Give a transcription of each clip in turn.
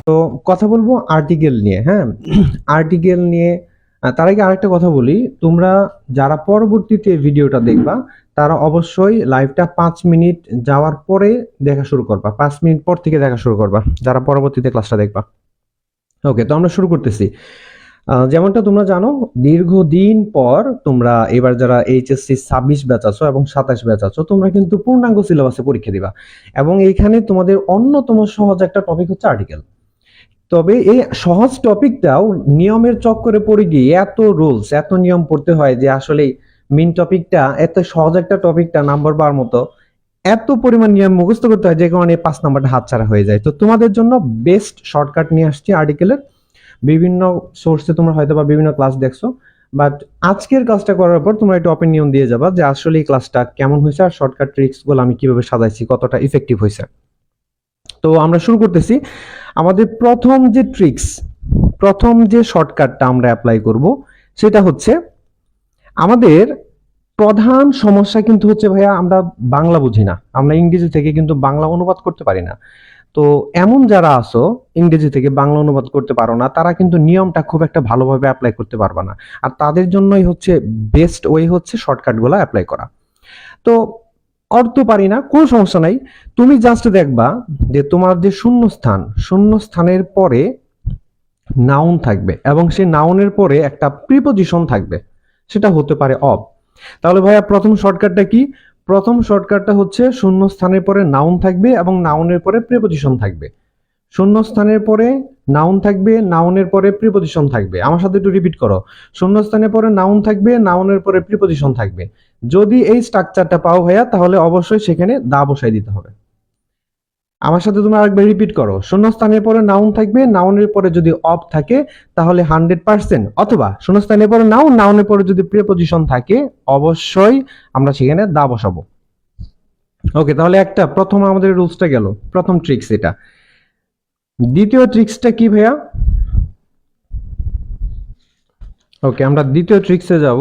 তো কথা বলবো আর্টিকেল নিয়ে, হ্যাঁ। আর্টিকেল নিয়ে তার আগে আরেকটা কথা বলি, তোমরা যারা পরবর্তীতে ভিডিওটা দেখবা তারা অবশ্যই লাইভটা 5 মিনিট যাওয়ার পরে দেখা শুরু করবা, 5 মিনিট পর থেকে দেখা শুরু করবা যারা পরবর্তীতে ক্লাসটা দেখবা। ওকে, তো আমরা শুরু করতেছি। যেমনটা তোমরা জানো, দীর্ঘদিন পর তোমরা এবার যারা এইচএসসি 26 ব্যাচ আছো এবং 27 ব্যাচ আছো, তোমরা কিন্তু পূর্ণাঙ্গ সিলেবাসে পরীক্ষা দিবা এবং এইখানে তোমাদের অন্যতম সহজ একটা টপিক হচ্ছে আর্টিকেল। তবে এই সহজ টপিকটাও নিয়মের চক্করে পড়ে গিয়ে এত রুলস, এত নিয়ম পড়তে হয় যে আসলে মেইন টপিকটা, এত সহজ একটা টপিকটা নাম্বার পাওয়ার মতো এত পরিমাণ নিয়ম মুখস্থ করতে হয় যে কারণে 5 নাম্বারটা হাতছাড়া হয়ে যায়। তো তোমাদের জন্য বেস্ট শর্টকাট নিয়ে আসছি আর্টিকেলের। বিভিন্ন সোর্সে তোমরা হয়তো বা বিভিন্ন ক্লাস দেখছো, বাট আজকের ক্লাসটা করার পর তোমরা একটু অপিনিয়ন দিয়ে যাবা যে আসলে এই ক্লাসটা কেমন হয়েছে আর শর্টকাট ট্রিক্স গুলো আমি কিভাবে সাজাইছি, কতটা ইফেক্টিভ হয়েছে। তো আমরা শুরু করতেছি। আমাদের প্রথম যে শর্টকাটটা আমরা অ্যাপ্লাই করব সেটা হচ্ছে, আমাদের প্রধান সমস্যা কিন্তু হচ্ছে ভাইয়া আমরা বাংলা বুঝি না, আমরা ইংরেজি থেকে কিন্তু বাংলা অনুবাদ করতে পারি না। তো এমন যারা আছো ইংরেজি থেকে বাংলা অনুবাদ করতে পারো না, তারা কিন্তু নিয়মটা খুব একটা ভালোভাবে অ্যাপ্লাই করতে পারবে না। আর তাদের জন্যই হচ্ছে বেস্ট ওয়ে হচ্ছে শর্টকাটগুলো অ্যাপ্লাই করা। তো অর্থ পারি না, কোনো সমস্যা নাই। তুমি জাস্ট দেখবা যে তোমার যে শূন্যস্থানের পরে নাউন থাকবে এবং সেই নাউনের পরে একটা প্রিপজিশন থাকবে, সেটা হতে পারে অব। তাহলে ভাইয়া প্রথম শর্টকাটটা কি? প্রথম শর্টকাটটা হচ্ছে শূন্যস্থানের পরে নাউন থাকবে এবং নাউনের পরে প্রিপজিশন থাকবে। শূন্যস্থানের পরে নাউন থাকবে, নাউনের পরে প্রিপজিশন থাকবে। আমার সাথে একটু রিপিট করো। শূন্যস্থানের পরে নাউন থাকবে, নাউনের পরে প্রিপজিশন থাকবে। যদি এই স্ট্রাকচারটা পাও ভাইয়া, তাহলে অবশ্যই সেখানে দা বসাই দিতে হবে। আমার সাথে তুমি আরেকবার রিপিট করো। শূন্যস্থানের পরে নাউন থাকবে, নাউনের পরে যদি অব থাকে তাহলে 100%, অথবা শূন্যস্থানের পরে নাউন, নাউনের পরে যদি প্রিপজিশন থাকে অবশ্যই আমরা সেখানে দা বসাবো। ওকে, তাহলে একটা প্রথম আমাদের রুলসটা গেল, প্রথম ট্রিক্স এটা। দ্বিতীয় ট্রিক্সটা কি ভাইয়া? ওকে, আমরা দ্বিতীয় ট্রিক্সে যাব।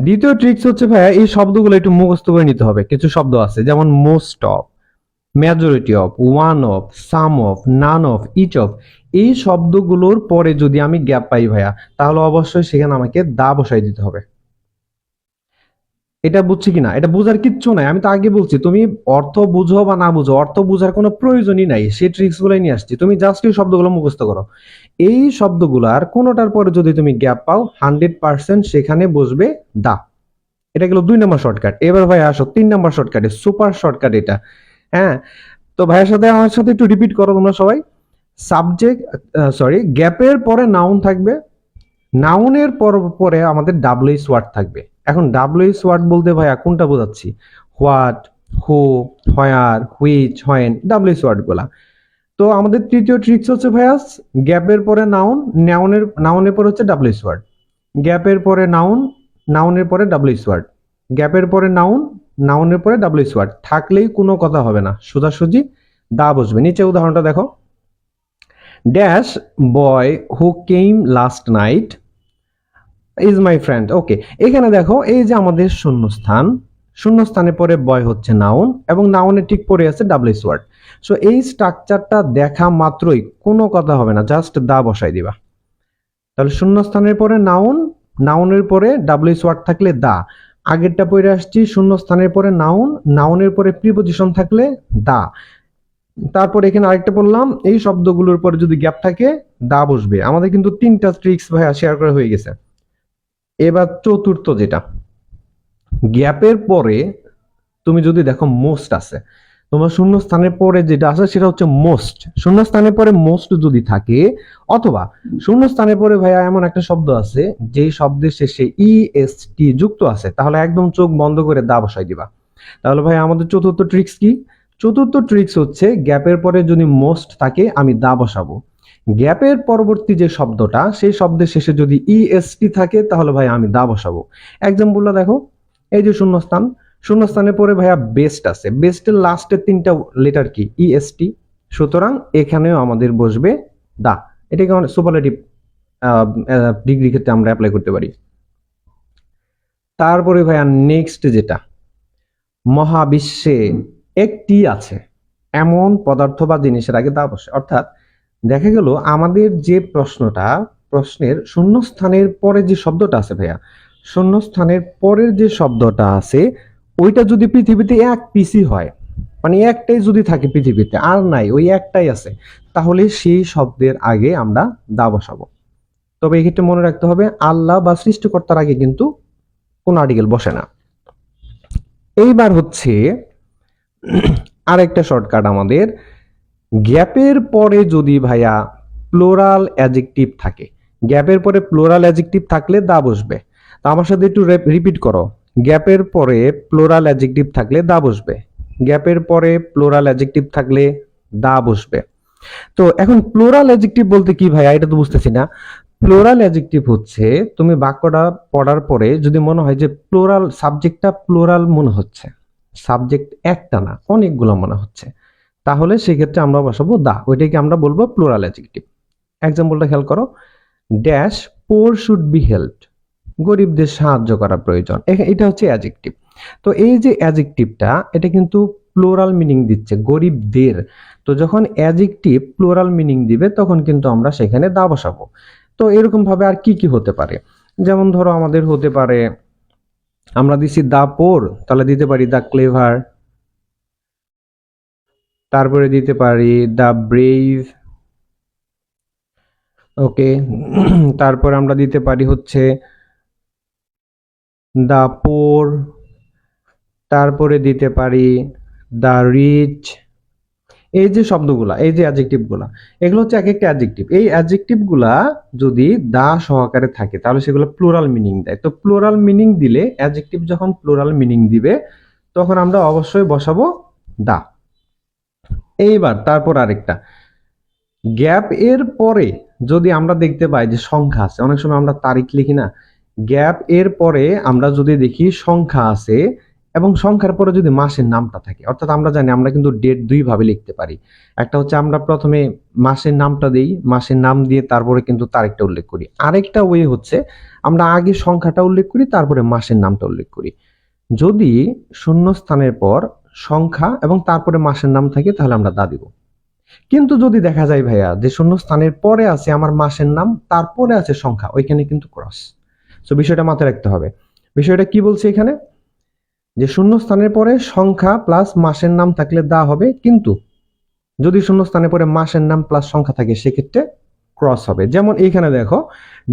দ্বিতীয় ট্রিক্স হচ্ছে ভাইয়া, এই শব্দগুলো একটু মুখস্থ করে নিতে হবে। কিছু শব্দ আছে যেমন most of, majority of, one of, some of, none of, each of. এই শব্দগুলোর পরে যদি আমি গ্যাপ পাই ভাইয়া, তাহলে অবশ্যই সেখানে আমাকে দা বসাই দিতে হবে। এটা বুঝছি কিনা? এটা বোঝার কিচ্ছু নাই, আমি তো আগে বলছি তুমি অর্থ বুঝো বা না বুঝো, অর্থ বোঝার কোনো প্রয়োজনই নাই। সেই ট্রিক্স গুলাই নিয়ে আসছি, তুমি জাস্ট এই শব্দগুলো মুখস্থ করো। এই শব্দগুলার কোনোটার পরে যদি তুমি গ্যাপ পাও 100% সেখানে বসবে দা। এটা গেল 2 নম্বর শর্টকাট। এবার ভাই আসো 3 নম্বর শর্টকাটে, সুপার শর্টকাট এটা। হ্যাঁ, তো ভাইয়ের সাথে আমার সাথে একটু রিপিট করো তোমরা সবাই। সাবজেক্ট, গ্যাপের পরে নাউন থাকবে, নাউনের পরে আমাদের ডাব্লিউএইচ ওয়ার্ড থাকবে। এখন ডাব্লিউএইচ ওয়ার্ড বলতে ভাইয়া কোনটা বোঝাচ্ছি? What, who, where, which, when, WH word গুলা। তো আমাদের তৃতীয় ট্রিক্স হচ্ছে ভাইয়া, গ্যাপের পরে নাউন, নাউনের পরে হচ্ছে ডাব্লিউএইচ ওয়ার্ড। গ্যাপের পরে নাউন, নাউনের পরে ডাব্লিউএইচ ওয়ার্ড। গ্যাপের পরে নাউন, নাউনের পরে ডাব্লিউএইচ ওয়ার্ড থাকলেই কোনো কথা হবে না, সোজাসুজি দা বসবে। নিচে উদাহরণটা দেখো। Dash boy who came last night is my friend. Okay, এখানে দেখো এই যে আমাদের শূন্যস্থান, শূন্যস্থানের পরে বয় হচ্ছে নাউন এবং নাউনের ঠিক পরে আছে ডাব্লিউএইচ ওয়ার্ড। সো এই স্ট্রাকচারটা দেখা মাত্রই কোনো কথা হবে না, জাস্ট দা বসাই দিবা। তাহলে শূন্যস্থানের পরে নাউন, নাউনের পরে ডাব্লিউএইচ ওয়ার্ড থাকলে দা। আগেরটা পড়ে আসছি, শূন্যস্থানের পরে নাউন, নাউনের পরে প্রিপজিশন থাকলে দা। তারপর এখানে আরেকটা বললাম, এই শব্দগুলোর পরে যদি গ্যাপ থাকে দা বসবে। আমাদের কিন্তু 3টা ট্রিক্স ভাইয়া শেয়ার করা হয়ে গেছে। এবার চতুর্থ যেটা, গ্যাপের পরে তুমি যদি দেখো মোস্ট আছে, তোমার শূন্যস্থানের পরে যেটা আছে সেটা হচ্ছে মোস্ট। শূন্যস্থানের পরে মোস্ট যদি থাকে, অথবা শূন্যস্থানের পরে ভাইয়া এমন একটা শব্দ আছে যেই শব্দের শেষে ইএসটি যুক্ত আছে, তাহলে একদম চোখ বন্ধ করে দা বসাই দিবা। তাহলে ভাই আমাদের চতুর্থ ট্রিক্স কি? চতুর্থ ট্রিক্স হচ্ছে, গ্যাপের পরে যদি মোস্ট থাকে আমি দা বসাবো। গ্যাপের পরবর্তী যে শব্দটা, সেই শব্দের শেষে যদি ইএসটি থাকে তাহলে ভাই আমি দা বসাবো। এক্সাম্পলটা দেখো, এই যে শূন্যস্থান, শূন্যস্থানের পরে ভাইয়া বেস্ট আছে, বেস্টের লাস্টের 3টা লেটার কি? ইএসটি। সুতরাং এখানেও আমাদের বসবে দা। এটাকে সুপারলেটিভ ডিগ্রি ক্ষেত্রে আমরা অ্যাপ্লাই করতে পারি। তারপরে ভাইয়া নেক্সট যেটা, মহাবিশ্বে একটি আছে এমন পদার্থ বা জিনিসের আগে দা বসে। অর্থাৎ দেখা গেল আমাদের যে প্রশ্নের শূন্যস্থানের পরে যে শব্দটা আছে ভাইয়া, শূন্যস্থানের পরের যে শব্দটা আছে ওইটা যদি পৃথিবীতে এক পিসি হয়, মানে একটাই যদি থাকে পৃথিবীতে আর নাই, ওই একটাই আছে, তাহলে সেই শব্দের আগে আমরা দা বসাবো। তবে এক্ষেত্রে মনে রাখতে হবে আল্লাহ বা সৃষ্টিকর্তার আগে কিন্তু কোন আর্টিকেল বসে না। এইবার হচ্ছে আরেকটা শর্টকাট আমাদের, গ্যাপের পরে যদি ভাইয়া প্লোরাল অ্যাডজেক্টিভ থাকে, গ্যাপের পরে প্লোরাল অ্যাডজেক্টিভ থাকলে দা বসবে। তা আমার সাথে একটু রিপিট করো, গ্যাপের পরে প্লোরাল অ্যাডজেক্টিভ থাকলে দা বসবে, গ্যাপের পরে প্লোরাল অ্যাডজেক্টিভ থাকলে দা বসবে। তো এখন প্লোরাল অ্যাডজেক্টিভ বলতে কি ভাইয়া, এটা তো বুঝতেছি না। প্লোরাল অ্যাডজেক্টিভ হচ্ছে তুমি বাক্যটা পড়ার পরে যদি মনে হয় যে প্লোরাল, সাবজেক্টটা প্লোরাল মনে হচ্ছে, সাবজেক্ট একটা না অনেকগুলো মনে হচ্ছে, তাহলে সেক্ষেত্রে আমরা বসাবো দা, ওইটাকে আমরা বলবো প্লোরাল অ্যাডজেক্টিভ। এক্সাম্পলটা খেয়াল করো, dash poor should be helped, গরিবদের সাহায্য করা প্রয়োজন, এটা হচ্ছে অ্যাডজেক্টিভ। তো এই যে অ্যাডজেক্টিভটা এটা কিন্তু প্লোরাল মিনিং দিচ্ছে গরিবদের, তো যখন অ্যাডজেক্টিভ প্লোরাল মিনিং দিবে তখন কিন্তু আমরা সেখানে দা বসাবো। তো এরকম ভাবে আর কি কি হতে পারে, যেমন ধরো আমাদের হতে পারে, আমরা দিছি দা পোর, তাহলে দিতে পারি দা ক্লেভার, তারপরে দিতে পারি দা ব্রেভ, ওকে। তারপর আমরা দিতে পারি হচ্ছে দা পোর, তারপরে দিতে পারি দা রিচ। এই যে শব্দগুলা, এই যে অ্যাডজেক্টিভগুলা, এগুলো হচ্ছে এক একটা অ্যাডজেক্টিভ। এই অ্যাডজেক্টিভগুলা যদি দা সহকারে থাকে তাহলে সেগুলো প্লুরাল মিনিং দেয়। তো প্লুরাল মিনিং দিলে, অ্যাডজেক্টিভ যখন প্লুরাল মিনিং দিবে তখন আমরা অবশ্যই বসাবো দা। এইবার তারপর আরেকটা, গ্যাপ এর পরে যদি আমরা দেখতে পাই যে সংখ্যা আছে, অনেক সময় আমরা তারিখ লিখি না, গ্যাপ এর পরে আমরা যদি দেখি সংখ্যা আছে এবং সংখ্যার পরে যদি মাসের নামটা থাকে, অর্থাৎ আমরা জানি আমরা কিন্তু ডেট দুই ভাবে লিখতে পারি। একটা হচ্ছে আমরা প্রথমে মাসের নামটা দেই, মাসের নাম দিয়ে তারপরে কিন্তু তারিখটা উল্লেখ করি। আরেকটা ওয়ে হচ্ছে আমরা আগে সংখ্যাটা উল্লেখ করি তারপরে মাসের নামটা উল্লেখ করি। যদি শূন্যস্থানের পর সংখ্যা এবং তারপরে মাসের নাম থাকে তাহলে আমরা দা দিব। কিন্তু যদি দেখা যায় ভাইয়া যে শূন্যস্থানের পরে আছে আমার মাসের নাম, তারপরে আছে সংখ্যা, ওইখানে কিন্তু ক্রস। সো বিষয়টা মাথায় রাখতে হবে। বিষয়টা কি বলছে এখানে, যে শূন্যস্থানের পরে সংখ্যা প্লাস মাসের নাম থাকলে দা হবে, কিন্তু যদি শূন্যস্থানের পরে মাসের নাম প্লাস সংখ্যা থাকে সেক্ষেত্রে ক্রস হবে। যেমন এইখানে দেখো,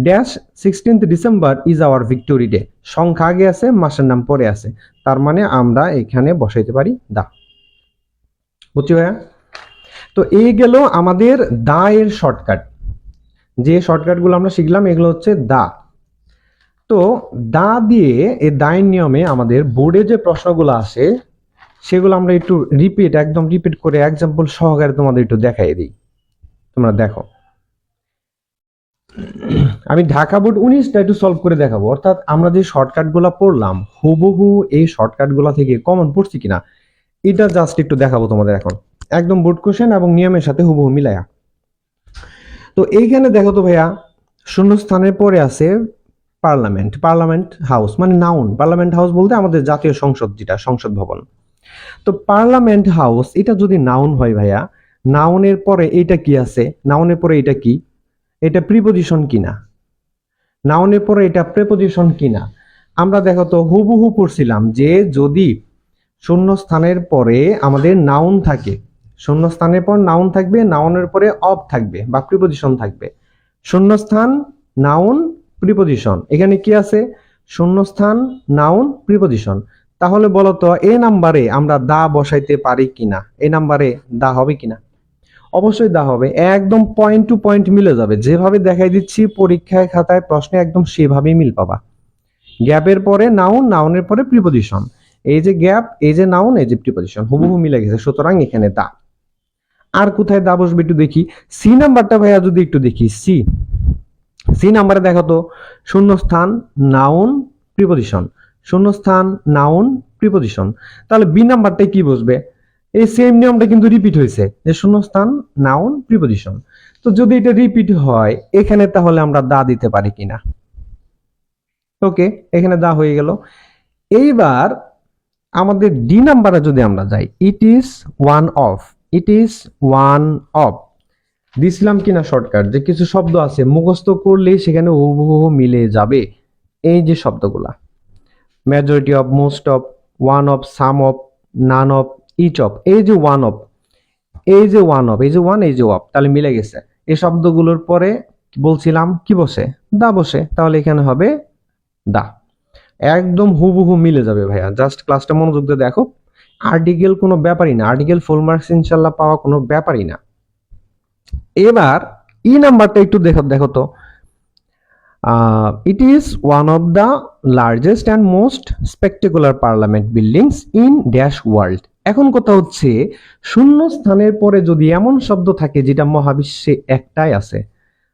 dash 16th December is our victory day, সংখ্যা আগে আছে মাসের নাম পরে আছে, তার মানে আমরা এখানে বসাইতে পারি দা। বুঝছি ভাইয়া? তো এই গেল আমাদের দা এর শর্টকাট। যে শর্টকাটগুলো আমরা শিখলাম এগুলো হচ্ছে দা। তো দা দিয়ে এই দায়ের নিয়মে আমাদের বোর্ডে যে প্রশ্নগুলো আসে সেগুলো আমরা একটু একদম রিপিট করে এক্সাম্পল সহকারে তোমাদের একটু দেখাই দিই, তোমরা দেখো। আমি ঢাকা বোর্ড 19টা একটু সলভ করে দেখাবো, অর্থাৎ আমরা যে শর্টকাটগুলো পড়লাম হুবহু এই শর্টকাটগুলো থেকে কমন পড়ছি কিনা এটা জাস্ট একটু দেখাবো তোমাদের এখন, একদম বোর্ড কোশ্চেন এবং নিয়মের সাথে হুবহু মিলায়া। তো এইখানে দেখো তো ভাইয়া, শূন্যস্থানের পরে আছে পার্লামেন্ট, পার্লামেন্ট হাউস মানে নাউন, পার্লামেন্ট হাউস বলতে আমাদের জাতীয় সংসদ, যেটা সংসদ ভবন। তো পার্লামেন্ট হাউস এটা যদি নাউন হয় ভাইয়া, নাউনের পরে এইটা কি আছে, নাউনের পরে এটা কি, এটা প্রিপোজিশন কিনা, নাউনের পরে এটা প্রেপোজিশন কিনা। আমরা দেখো তো হুবহু পড়ছিলাম যে যদি শূন্যস্থানের পরে আমাদের নাউন থাকে, শূন্যস্থানের পর নাউন থাকবে, নাউনের পরে অব থাকবে বা প্রিপোজিশন থাকবে, শূন্যস্থান নাউন প্রিপোজিশন, এখানে কি আছে শূন্যস্থান নাউন প্রিপোজিশন। তাহলে বলতো এই নাম্বারে আমরা দা বসাইতে পারি কিনা, এই নাম্বারে দা হবে কিনা? অবশ্যই দা হবে, একদম পয়েন্ট টু পয়েন্ট মিলে যাবে, যেভাবে দেখাই দিচ্ছি পরীক্ষায় খাতায় প্রশ্নে একদম সেভাবেই মিল পাবা। গ্যাপের পরে নাউন, নাউনের পরে প্রিপোজিশন, এই যে গ্যাপ, এই যে নাউন, এই যে প্রিপোজিশন, হুবহু মিলে গেছে, সুতরাং এখানে দা। আর কোথায় দা বসবে একটু দেখি, সি নাম্বারটা ভাইয়া যদি একটু দেখি, সি সি নাম্বারে দেখো তো শূন্যস্থান নাউন প্রিপোজিশন, শূন্যস্থান নাউন প্রিপোজিশন, তাহলে বি নাম্বারটাই কি বসবে? এই সেম নিয়মটা কিন্তু রিপিট হয়েছে, যে শূন্যস্থান নাউন প্রিপোজিশন। তো যদি এটা রিপিট হয় এখানে তাহলে আমরা দা দিতে পারি কিনা? ওকে, এখানে দা হয়ে গেল। এইবার আমাদের ডি নাম্বারে যদি আমরা যাই, ইট is one of, it is one of, দিছিলাম কিনা শর্টকাট, যে কিছু শব্দ আছে মুখস্থ করলেই সেখানে হুবহু মিলে যাবে। এই যে শব্দগুলা, majority of, most of, one of, some of, none of, each of, এই যে ওয়ান অফ, এই যে ওয়ান অফ, এই যে ওয়ান, এই যে অফ, তাহলে মিলে গেছে। এই শব্দগুলোর পরে বলছিলাম কি বসে, দা বসে, তাহলে এখানে হবে দা। একদম হুবহু মিলে যাবে ভাইয়া, জাস্ট ক্লাসটা মনোযোগ দিয়ে দেখো। আর্টিকেল কোনো ব্যাপারই না, আর্টিকেল ফুল মার্কস ইনশাল্লাহ পাওয়া কোনো ব্যাপারই না। এবার ই নাম্বারটা একটু দেখো দেখো তো। It is one of the largest and most spectacular parliament buildings in dash world. এখন কথা হচ্ছে, শূন্য স্থানের পরে যদি এমন শব্দ থাকে যেটা মহাবিশ্বে একটাই আছে,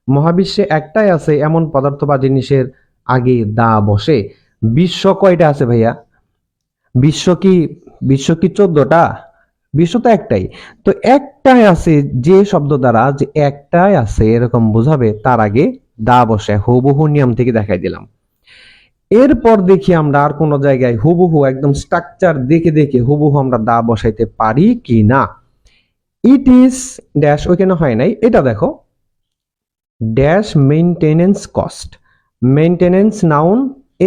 মহাবিশ্বে একটাই আছে এমন পদার্থ বা জিনিসের আগে দা বসে। বিশ্ব কয়টা আছে ভাইয়া? বিশ্ব কি, বিশ্ব কি 14টা? বিশ্ব তো একটাই। তো একটাই আছে যে শব্দ দ্বারা যে একটাই আছে এরকম বোঝাবে, তার আগে দা বসে। হুবহু নিয়ম থেকে দেখাই দিলাম। এরপর দেখি আমরা আর কোন জায়গায় হুবহু একদম স্ট্রাকচার দেখে দেখে হুবহু আমরা দা বসাইতে পারি কি না। ইট ইজ ড্যাশ, ওইখানে হয় নাই, এটা দেখো, dash maintenance cost. Maintenance noun,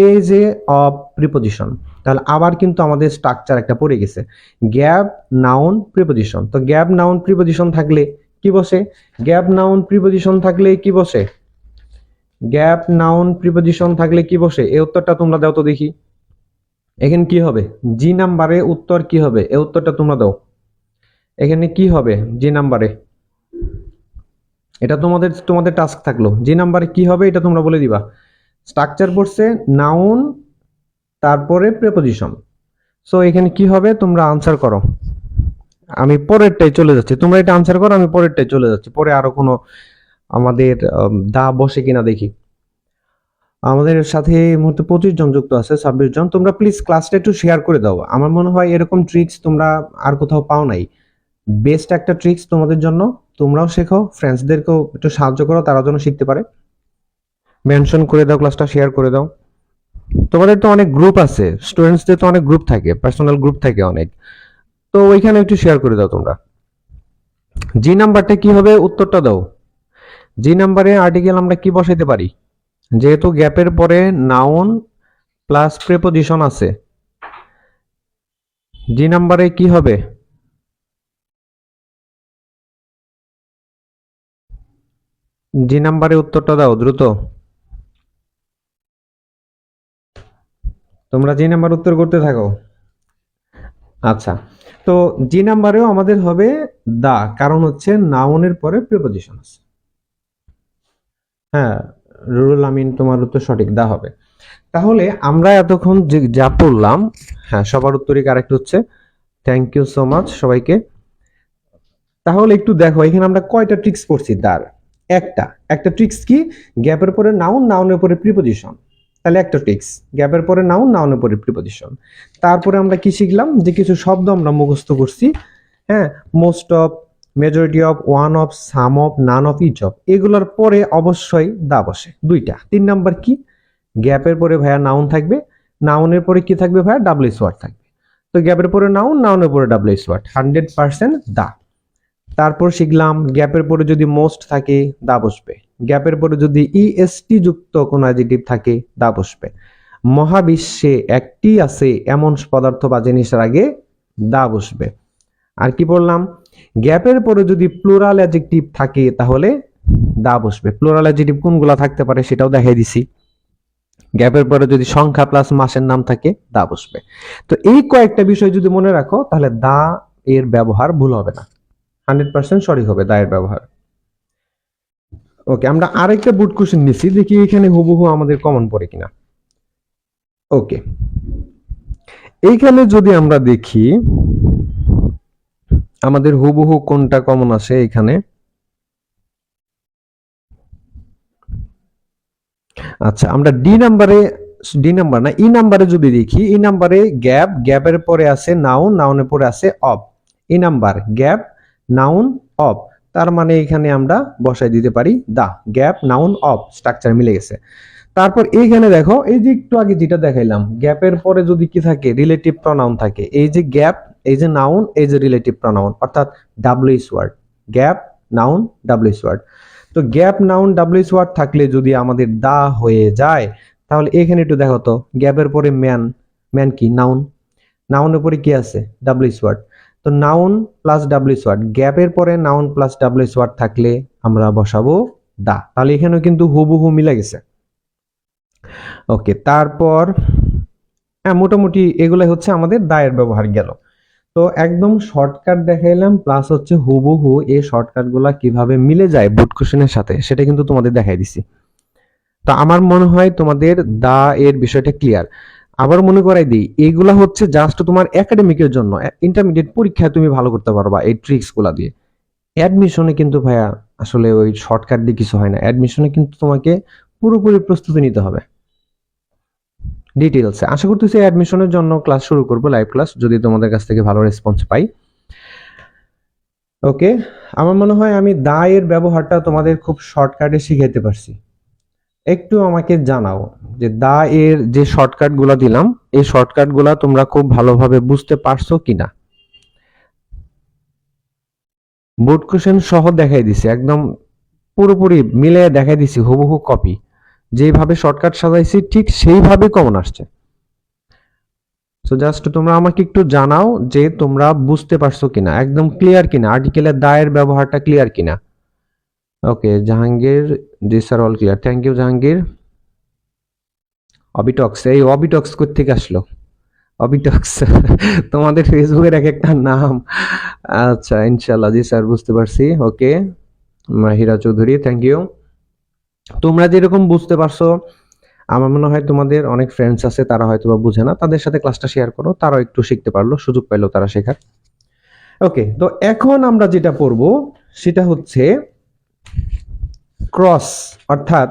as a of preposition. তাহলে আবার কিন্তু আমাদের স্ট্রাকচার একটা পড়ে গেছে, গ্যাপ নাউন প্রিপোজিশন। তো গ্যাপ নাউন প্রিপোজিশন থাকলে কি বসে? গ্যাপ নাউন প্রিপোজিশন থাকলে কি বসে? গ্যাপ নাউন প্রিপোজিশন থাকলে কি বসে? এই উত্তরটা তোমরা দাও তো দেখি। এখানে কি হবে? জি নাম্বারে উত্তর কি হবে? এই উত্তরটা তোমরা দাও। এখানে কি হবে জি নাম্বারে? এটা তোমাদের তোমাদের টাস্ক থাকলো, জি নাম্বারে কি হবে এটা তোমরা বলে দিবা। স্ট্রাকচার পড়ছে নাউন, তারপরে প্রিপোজিশন। সো এখানে কি হবে তোমরা আনসার করো। আমি পরেরটাই চলে যাচ্ছি, তোমরা এটা আনসার করো, আমি পরেরটাই চলে যাচ্ছি। পরে আরো কোনো আমাদের দা বসে কিনা দেখি। আমাদের সাথে এই মুহূর্তে 25 জন যুক্ত আছে, 26 জন। তোমরা প্লিজ ক্লাসটা একটু শেয়ার করে দাও। আমার মনে হয় এরকম ট্রিক্স তোমরা আর কোথাও পাও নাই। বেস্ট একটা ট্রিক্স তোমাদের জন্য, তোমরাও শেখো, ফ্রেন্ডসদেরকেও একটু সাহায্য করো, তারা যেন শিখতে পারে। মেনশন করে দাও, ক্লাসটা শেয়ার করে দাও। তোমাদের তো অনেক গ্রুপ আছে, স্টুডেন্টসদের তো অনেক গ্রুপ থাকে, পার্সোনাল গ্রুপ থাকে অনেক, তো ওইখানে একটু শেয়ার করে দাও তোমরা। জি নাম্বারটা কি হবে উত্তরটা দাও। জি নাম্বারে আর্টিকেল আমরা কি বসাইতে পারি? যেহেতু গ্যাপের পরে নাউন প্লাস প্রিপোজিশন আছে, জি নাম্বারে কি হবে? জি নাম্বারে উত্তরটা দাও দ্রুত। তোমরা জি নাম্বার উত্তর করতে থাকো। আচ্ছা, তো জি নাম্বারেও আমাদের হবে দা, কারণ হচ্ছে নাউনের পরে প্রিপোজিশন আছে। হ্যাঁ, রুরুল আমিন, তোমার উত্তর সঠিক, দা হবে। তাহলে আমরা এতক্ষণ যে যা পড়লাম, হ্যাঁ সবার উত্তরই কারেক্ট হচ্ছে। থ্যাংক ইউ সো মাচ সবাইকে। তাহলে একটু দেখো এখানে আমরা কয়টা ট্রিক্স পড়ছি দার। একটা একটা ট্রিক্স কি? গ্যাপের পরে নাউন, নাউনের পরে প্রিপোজিশন। তাহলে একটা ট্রিক্স, গ্যাপের পরে নাউন, নাউনের পরে প্রিপোজিশন। তারপরে আমরা কি শিখলাম? যে কিছু শব্দ আমরা মুখস্থ করছি। হ্যাঁ, most of, majority of, one of, some of, none of, each of, এগুলোর পরে অবশ্যই দা বসে দুইটা। 3 নাম্বার কি? গ্যাপের পরে ভাইয়া নাউন থাকবে, নাউনের পরে কি থাকবে ভাইয়া? ডাব্লিউএস ওয়ার্ড থাকবে। তো গ্যাপের পরে নাউন, নাউনের পরে ডাব্লিউএস ওয়ার্ড, 100% দা। তারপর শিখলাম গ্যাপের পরে যদি মোস্ট থাকে দা বসবে, গ্যাপের পরে যদি ইএসটি যুক্ত কোনো অ্যাডজেক্টিভ থাকে দা বসবে। মহাবিশ্বে একটি আছে এমন পদার্থ বা জিনিসের আগে দা বসবে। আর কি বললাম? গ্যাপের পরে যদি প্লুরাল অ্যাডজেক্টিভ থাকে তাহলে দা বসবে। প্লুরাল অ্যাডজেক্টিভ কোনগুলা থাকতে পারে সেটাও দেখাই দিছি। গ্যাপের পরে যদি সংখ্যা প্লাস মাসের নাম থাকে দা বসবে। তো এই কয়েকটা বিষয় যদি মনে রাখো তাহলে দা এর ব্যবহার ভুল হবে না, 100% সঠিক হবে দা এর ব্যবহার। ওকে, আমরা আরেকটা বুট কোশ্চেন নিছি, দেখি এখানে হুবহু আমাদের কমন পড়ে কিনা। ওকে, এইখানে যদি আমরা দেখি আমাদের হুবহু কোনটা কমন আসে এখানে। আচ্ছা, আমরা ডি নাম্বারে, ডি নাম্বার না ই নাম্বারে যদি দেখি, ই নাম্বারে গ্যাপ, গ্যাপের পরে আছে নাউন, নাউনের পরে আছে of. E number gap, noun, of, তার মানে এখানে আমরা বসাই দিতে পারি দা। গ্যাপ, নাউন, অফ, স্ট্রাকচার মিলে গেছে। তারপর এইখানে দেখো, এই যে একটু আগে যেটা দেখাইলাম, গ্যাপের পরে যদি কি থাকে? রিলেটিভ প্রনাউন থাকে। এই যে গ্যাপ, এই যে নাউন, এই যে রিলেটিভ প্রনাউন, অর্থাৎ WS word, gap, noun WS word. তো গ্যাপ নাউন ডাব্লিউএস ওয়ার্ড থাকলে যদি আমাদের দা হয়ে যায়, তাহলে এখানে একটু দেখো তো, গ্যাপের পরে ম্যান, ম্যান কি নাউন, নাউনের পরে কি আছে ডাব্লিউএস ওয়ার্ড। তো নাউন প্লাস ডাব্লিউএস ওয়ার্ড, গ্যাপের পরে নাউন প্লাস ডাব্লিউএস ওয়ার্ড থাকলে আমরা বসাবো দা। তাহলে এখানেও কিন্তু হুবহু মিলে গেছে। ওকে, তারপর মোটামুটি এগুলাই হচ্ছে আমাদের দায়ের ব্যবহার গেল। তো একদম শর্টকাট দেখাইলাম, প্লাস হচ্ছে হুবহু এই শর্টকাট গুলা কিভাবে মিলে যায় বুট কোশ্চেনের সাথে সেটা কিন্তু তোমাদের দেখাই দিছি। তো আমার মনে হয় তোমাদের দা এর বিষয়টা ক্লিয়ার। আবার মনে করাই দিই, এইগুলা হচ্ছে জাস্ট তোমার একাডেমিকের জন্য, ইন্টারমিডিয়েট পরীক্ষায় তুমি ভালো করতে পারবা এই ট্রিক্স গুলা দিয়ে। অ্যাডমিশনে কিন্তু ভাইয়া আসলে ওই শর্টকাট দিয়ে কিছু হয় না, অ্যাডমিশনে কিন্তু তোমাকে পুরোপুরি প্রস্তুতি নিতে হবে ডিটেইলসে। আশা করতেছি অ্যাডমিশনের জন্য ক্লাস শুরু করবো, লাইভ ক্লাস, যদি তোমাদের কাছ থেকে ভালো রেসপন্স পাই। ওকে, আমার মনে হয় আমি দা এর ব্যবহারটা তোমাদের খুব শর্টকাটে শিখাইতে পারছি। একটু আমাকে জানাও যে দা এর যে শর্টকাট গুলা দিলাম, এই শর্টকাট গুলা তোমরা খুব ভালোভাবে বুঝতে পারছো কিনা। বোর্ড কোশ্চেন সহ দেখাই দিছি, একদম পুরোপুরি মিলে দেখাই দিছি, হুবহু কপি। যেভাবে শর্টকাট সাজাইছি ঠিক সেইভাবে কমন আসছে। সো জাস্ট তোমরা আমাকে একটু জানাও যে তোমরা বুঝতে পারছো কিনা, একদম ক্লিয়ার কিনা, আর্টিকেলের দায়ের ব্যবহারটা ক্লিয়ার কিনা। ওকে, জাহাঙ্গীর, জি sir all clear, thank you Jahangir. অবিটক্স, এই অবিটক্স কোত্থেকে আসলো? অবিটক্স তোমাদের ফেসবুকের এক একটা নাম। আচ্ছা, ইনশাল্লাহ, জি স্যার বুঝতে পারছি। ওকে, মাহিরা চৌধুরী, থ্যাংক ইউ। তোমরা যেরকম বুঝতে পারছো, আমার মনে হয় তোমাদের অনেক ফ্রেন্ডস আছে তারা হয়তো বা বুঝে না, তাদের সাথে ক্লাসটা শেয়ার করো, তারাও একটু শিখতে পারলো, সুযোগ পাইলো তারা শেখার। ওকে, তো এখন আমরা যেটা পড়বো সেটা হচ্ছে ক্রস, অর্থাৎ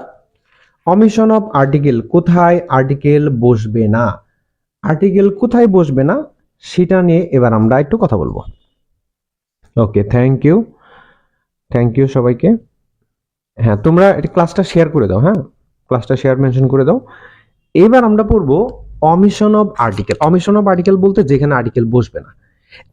অমিশন অফ আর্টিকেল। কোথায় আর্টিকেল বসবে না, আর্টিকেল কোথায় বসবে না সেটা নিয়ে এবার আমরা একটু কথা বলবো। ওকে, থ্যাংক ইউ, থ্যাংক ইউ সবাইকে। হ্যাঁ, তোমরা ক্লাসটা শেয়ার করে দাও, হ্যাঁ ক্লাসটা শেয়ার মেনশন করে দাও। এবার আমরা পড়বো omission of article. Omission of article বলতে যেখানে আর্টিকেল বসবে না।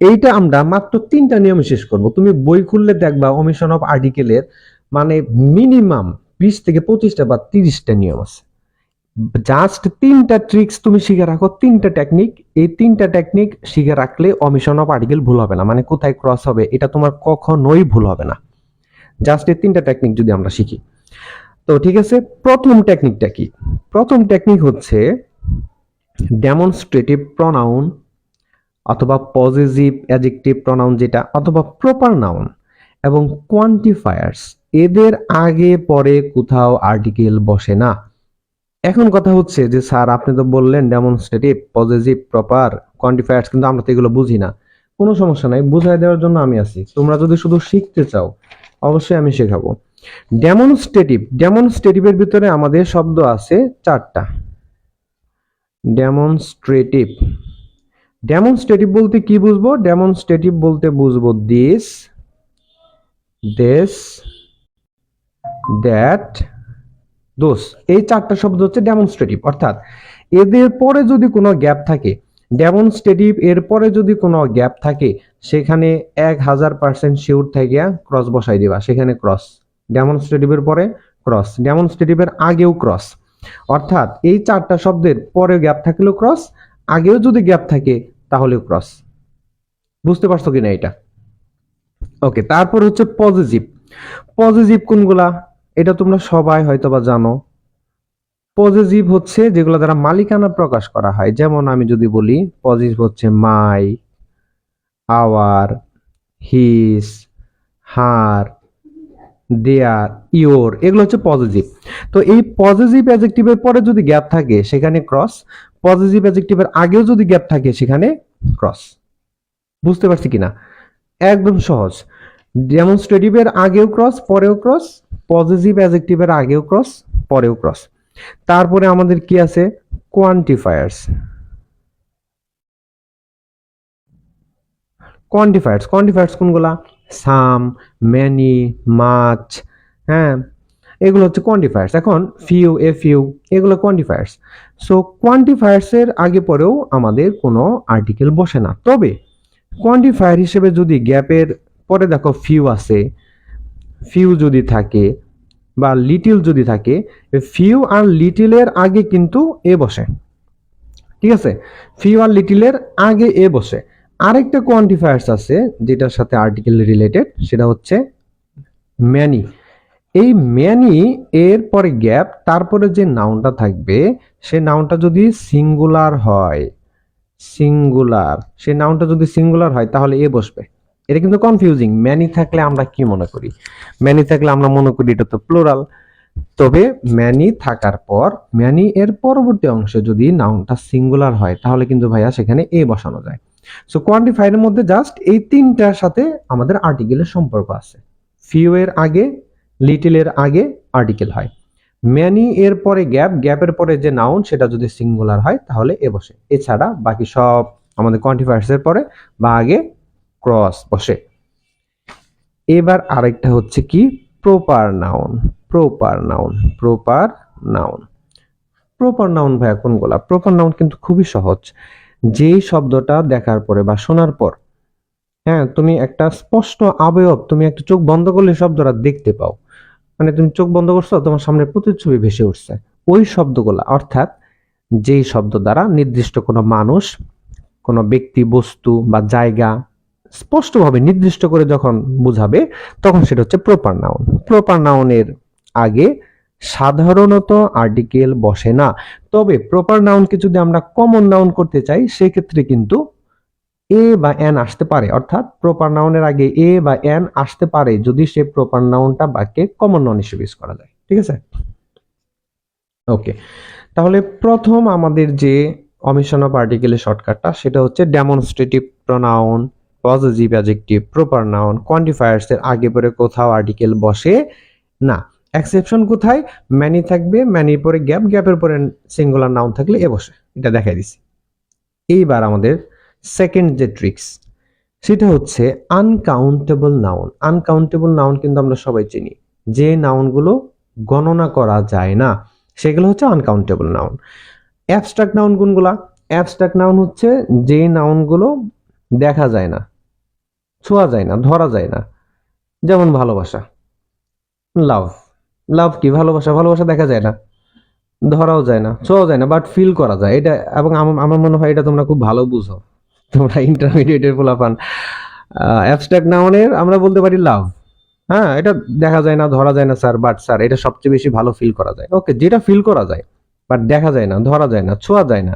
এইটা আমরা মাত্র 3টা নিয়মে শেষ করব। তুমি বই খুললে দেখবা অমিশন অফ আর্টিকেলের মানে মিনিমাম 20 থেকে 25টা বা 30টা নিয়ম আছে। জাস্ট 3টা ট্রিক্স তুমি শিখে রাখো, 3টা টেকনিক। এই 3টা টেকনিক শিখে রাখলে অমিশন অফ আর্টিকেল ভুল হবে না, মানে কোথায় ক্রস হবে এটা তোমার কখনোই ভুল হবে না, জাস্ট এই 3টা টেকনিক যদি আমরা শিখি। তো ঠিক আছে, প্রথম টেকনিকটা কি? প্রথম টেকনিক হচ্ছে ডেমনস্ট্রেটিভ প্রনাউন অথবা পজিটিভ অ্যাডজেক্টিভ প্রনাউন যেটা, অথবা প্রপার নাউন এবং কোয়ান্টিফায়ার্স, এদের আগে পরে কোথাও আর্টিকেল বসে না। এখন কথা হচ্ছে যে স্যার আপনি তো বললেন ডেমনস্ট্রেটিভ, পজিটিভ, প্রপার, কোয়ান্টিফায়ার্স, কিন্তু আমরা তো এগুলো বুঝি না। কোনো সমস্যা নাই, বুঝাই দেওয়ার জন্য আমি আছি। তোমরা যদি শুধু শিখতে চাও অবশ্যই আমি শেখাবো। ডেমনস্ট্রেটিভ, ডেমনস্ট্রেটিভের ভিতরে আমাদের শব্দ আছে 4টা। ডেমনস্ট্রেটিভ, ডেমনস্ট্রেটিভ বলতে কি বুঝবো? ডেমনস্ট্রেটিভ বলতে বুঝবো দিস, দ্যাট, দোস। এই 4টা শব্দ হচ্ছে ডেমনস্ট্রেটিভ। অর্থাৎ এদের পরে যদি কোনো গ্যাপ থাকে, ডেমনস্ট্রেটিভ এর পরে যদি কোনো গ্যাপ থাকে, সেখানে 1000% শিওর থেকে ক্রস বসাই দিবা, সেখানে ক্রস। ডেমনস্ট্রেটিভের পরে ক্রস, ডেমনস্ট্রেটিভের আগেও ক্রস। অর্থাৎ এই 4টা শব্দের পরে গ্যাপ থাকলেও ক্রস, আগেও যদি গ্যাপ থাকে তাহলেও ক্রস। বুঝতে পারছো কিনা এটা? ওকে, তারপর হচ্ছে পজিটিভ। পজিটিভ কোনগুলা এটা তোমরা সবাই হয়তোবা জানো। পজিটিভ হচ্ছে যেগুলো দ্বারা মালিকানা প্রকাশ করা হয়, যেমন আমি যদি বলি পজিটিভ হচ্ছে মাই, hour, his, her, there, your, এগুলো হচ্ছে পজিটিভ। তো এই পজিটিভ অ্যাডজেক্টিভের পরে যদি গ্যাপ থাকে সেখানে ক্রস, পজিটিভ অ্যাডজেক্টিভের আগেও যদি গ্যাপ থাকে সেখানে ক্রস। বুঝতে পারছি কিনা? একদম সহজ। ডেমনস্ট্রেটিভের আগেও ক্রস, পরেও ক্রস, পজিটিভ অ্যাডজেক্টিভের আগেও ক্রস, পরেও ক্রস। তারপরে আমাদের কি আছে? কোয়ান্টিফায়ার্স। কোয়ান্টিফায়ার্স, কোয়ান্টিফায়ার্স কোনগুলা? সাম, মেনি, মাচ, হ্যাঁ এগুলো হচ্ছে কোয়ান্টিফায়ার্স। এখন ফিউ, এ ফিউ, এগুলো কোয়ান্টিফায়ার্স। সো কোয়ান্টিফায়ার্স এর আগে পরেও আমাদের কোনো আর্টিকেল বসে না। তবে কোয়ান্টিফায়ার হিসেবে যদি গ্যাপের পরে দেখো ফিউ আছে, ফিউ যদি থাকে বা লিটিল যদি থাকে, ফিউ আর লিটিলের আগে কিন্তু এ বসে, ঠিক আছে? ফিউ আর লিটিলের আগে এ বসে। আরেকটা কোয়ান্টিফায়ার্স আছে যেটার সাথে আর্টিকেল রিলেটেড, সেটা হচ্ছে ম্যানি। এই ম্যানি এর পরে গ্যাপ, তারপরে যে নাউনটা থাকবে সে নাউনটা যদি সিঙ্গুলার হয়, সিঙ্গুলার, সে নাউনটা যদি সিঙ্গুলার হয় তাহলে এ বসবে। এটা কিন্তু কনফিউজিং। ম্যানি থাকলে আমরা কি মনে করি? ম্যানি থাকলে আমরা মনে করি এটা তো প্লুরাল। তবে ম্যানি থাকার পর ম্যানি এর পরবর্তী অংশে যদি নাউনটা সিঙ্গুলার হয় তাহলে কিন্তু ভাইয়া সেখানে এ বসানো যায়। সো কোয়ান্টিফায়ারের মধ্যে জাস্ট এই তিনটার সাথে আমাদের আর্টিকেলের সম্পর্ক আছে। ফিউ এর আগে, লিটল এর আগে আর্টিকেল হয়। ম্যানি এর পরে গ্যাপ, গ্যাপের পরে যে নাউন সেটা যদি সিঙ্গুলার হয় তাহলে এ বসে। এছাড়া বাকি সব আমাদের কোয়ান্টিফায়ার্স এর পরে বা আগে ক্রস বসে। এবার আরেকটা হচ্ছে কি, proper noun. Proper noun, proper noun. Proper noun ভাইয়া কোনগুলা? প্রপার নাউন কিন্তু খুবই সহজ। যেই শব্দটা দেখার পরে বা শোনার পর, হ্যাঁ, তুমি একটা স্পষ্ট অবয়ব, তুমি একটা চোখ বন্ধ করলে শব্দটা দেখতে পাও, মানে তুমি চোখ বন্ধ করছো, তোমার সামনে প্রতিচ্ছবি ভেসে উঠছে, ওই শব্দগুলা। অর্থাৎ যেই শব্দ দ্বারা নির্দিষ্ট কোনো মানুষ, কোনো ব্যক্তি, বস্তু বা জায়গা স্পষ্টভাবে নির্দিষ্ট করে যখন বুঝাবে তখন সেটা হচ্ছে প্রপার নাউন। প্রপার নাউনের আগে সাধারণত আর্টিকেল বসে না। তবে প্রপার নাউনকে যদি আমরা কমন নাউন করতে চাই সেক্ষেত্রে কিন্তু এ বা এন আসতে পারে। অর্থাৎ প্রপার নাউনের আগে এ বা এন আসতে পারে যদি সে প্রপার নাউনটা বাক্যে কমন নাউন হিসেবে ইউজ করা যায়। ঠিক আছে? ওকে, তাহলে প্রথম আমাদের যে অমিশন অফ আর্টিকেলের শর্টকাটটা সেটা হচ্ছে demonstrative pronoun, positive adjective, proper noun, quantifiers এর আগে পরে কোথাও আর্টিকেল বসে না। এক্সেপশন কোথায়? ম্যানি থাকবে, ম্যানির পরে গ্যাপ, গ্যাপের পরে সিঙ্গুলার নাউন থাকলে এ বসে। এটা দেখাই দিছি। এইবার আমাদের সেকেন্ড যে ট্রিক্স সেটা হচ্ছে আনকাউন্টেবল নাউন। আনকাউন্টেবল নাউন কিন্তু আমরা সবাই চিনি, যে নাউনগুলো গণনা করা যায় না সেগুলো হচ্ছে আনকাউন্টেবল নাউন। অ্যাবস্ট্রাক্ট নাউন কোনগুলা? অ্যাবস্ট্রাক্ট নাউন হচ্ছে যে নাউনগুলো দেখা যায় না, ছোঁয়া যায় না, ধরা যায় না। যেমন ভালোবাসা, লাভ। লাভ কি? ভালোবাসা। ভালোবাসা দেখা যায় না, ধরাও যায় না, ছোঁয়াও যায় না, বাট ফিল করা যায় এটা। এবং আমার মনে হয় এটা তোমরা খুব ভালো বুঝো, তোমরা ইন্টারমিডিয়েটের পোলাপান। অ্যাবস্ট্রাক্ট নাউনের আমরা বলতে পারি লাভ। হ্যাঁ, এটা দেখা যায় না, ধরা যায় না স্যার, বাট স্যার এটা সবচেয়ে বেশি ভালো ফিল করা যায়। ওকে, যেটা ফিল করা যায় বাট দেখা যায় না, ধরা যায় না, ছোঁয়া যায় না,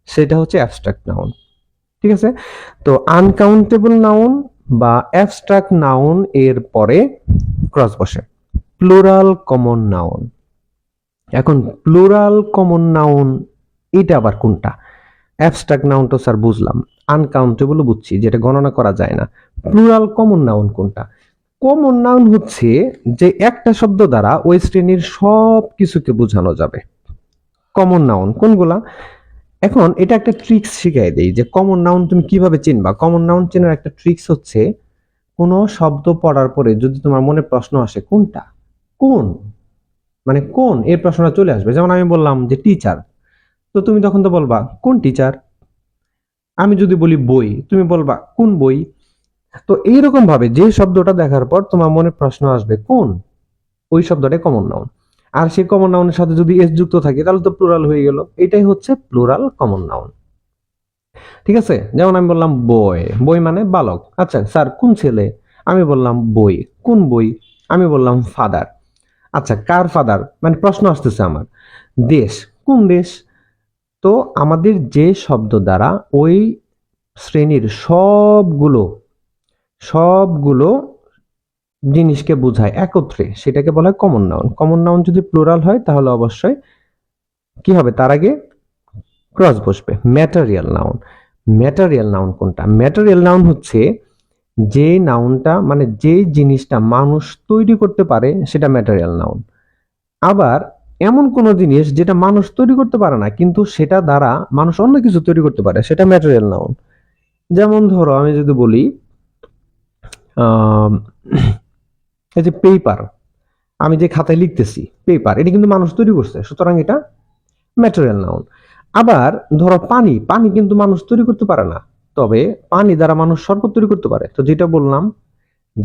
সেটা হচ্ছে অ্যাবস্ট্রাক্ট নাউন। ঠিক আছে? তো আনকাউন্টেবল নাউন বা অ্যাবস্ট্রাক্ট নাউন এর পরে ক্রস বসে প্লুরাল কমন নাউন। এখন প্লুরাল কমন নাউন এটা আবার কোনটা? অ্যাবস্ট্রাক্ট নাউন তো স্যার বুঝলাম, আনকাউন্টেবলও বুঝছি, যেটা গণনা করা যায় না। প্লুরাল কমন নাউন কোনটা? কমন নাউন হচ্ছে যে একটা শব্দ দ্বারা ওই শ্রেণীর সব কিছুকে বোঝানো যাবে। কমন নাউন কোনগুলা? এখন এটা একটা ট্রিক্স শিখাই দেই যে কমন নাউন তুমি কিভাবে চিনবা। কমন নাউন চেনার একটা ট্রিক্স হচ্ছে, কোনো শব্দ পড়ার পরে যদি তোমার মনে প্রশ্ন আসে কোনটা, কোন, মানে কোন, এই প্রশ্নটা চলে আসবে। যেমন আমি বললাম যে টিচার, তো তুমি তখন তো বলবা কোন টিচার। আমি যদি বলি বই, তুমি বলবা কোন বই। তো এইরকম ভাবে যে শব্দটা দেখার পর তোমার মনে প্রশ্ন আসবে কোন, ওই শব্দটাই কমন নাউন। আর সেই কমন নাউনের সাথে যদি এস যুক্ত থাকে তাহলে তো প্লুরাল হয়ে গেল। এটাই হচ্ছে প্লুরাল কমন নাউন। ঠিক আছে? যেমন আমি বললাম বই, বই মানে বালক। আচ্ছা স্যার কোন ছেলে? আমি বললাম বই। কোন বই? আমি বললাম ফাদার। আচ্ছা কার ফাদার? মানে প্রশ্ন আসতেছে আমার। দেশ, কোন দেশ? তো আমাদের যে শব্দ দ্বারা ওই শ্রেণীর সবগুলো সবগুলো জিনিসকে বোঝায় একত্রে, সেটাকে বলা হয় কমন নাউন। কমন নাউন যদি প্লুরাল হয় তাহলে অবশ্যই কি হবে? তার আগে ক্রস বসবে। Material noun. ম্যাটেরিয়াল নাউন কোনটা? ম্যাটেরিয়াল নাউন হচ্ছে যে নাউনটা, মানে যে জিনিসটা মানুষ তৈরি করতে পারে সেটা ম্যাটেরিয়াল নাউন। আবার এমন কোন জিনিস যেটা মানুষ তৈরি করতে পারে না কিন্তু সেটা দ্বারা মানুষ অন্য কিছু তৈরি করতে পারে, সেটা ম্যাটেরিয়াল নাউন। যেমন ধরো আমি যদি বলি আহ এই যে পেপার, আমি যে খাতায় লিখতেছি পেপার, এটা কিন্তু মানুষ তৈরি করছে, সুতরাং এটা ম্যাটেরিয়াল নাউন। আবার ধরো পানি, পানি কিন্তু মানুষ তৈরি করতে পারে না, তবে পানি দ্বারা মানুষ শরবত তৈরি করতে পারে, তো যেটা বললাম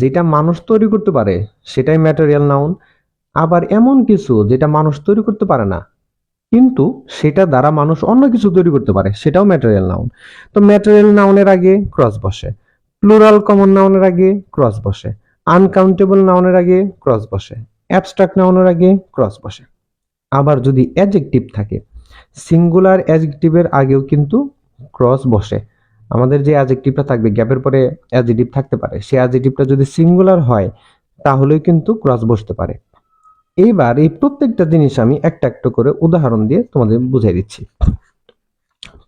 যেটা মানুষ তৈরি করতে পারে সেটাই ম্যাটেরিয়াল নাউন, আবার এমন কিছু যেটা মানুষ তৈরি করতে পারে না কিন্তু সেটা দ্বারা মানুষ অন্য কিছু তৈরি করতে পারে সেটাও ম্যাটেরিয়াল নাউন। তো ম্যাটেরিয়াল নাউনের আগে ক্রস বসে, প্লুরাল কমন নাউনের আগে ক্রস বসে, আনকাউন্টেবল নাউনের আগে ক্রস বসে, অ্যাবস্ট্রাক্ট নাউনের আগে ক্রস বসে। আবার যদি অ্যাডজেক্টিভ থাকে, সিঙ্গুলার অ্যাডজেক্টিভের আগেও কিন্তু ক্রস বসে। আমাদের যে অ্যাডজেক্টিভটা থাকবে গ্যাপের পরে অ্যাডজেক্টিভ থাকতে পারে, সেই অ্যাডজেক্টিভটা যদি সিঙ্গুলার হয় তাহলেও কিন্তু ক্রস বসতে পারে। এইবার এই প্রত্যেকটা জিনিস আমি একটা একটা করে উদাহরণ দিয়ে তোমাদের বুঝাই দিচ্ছি।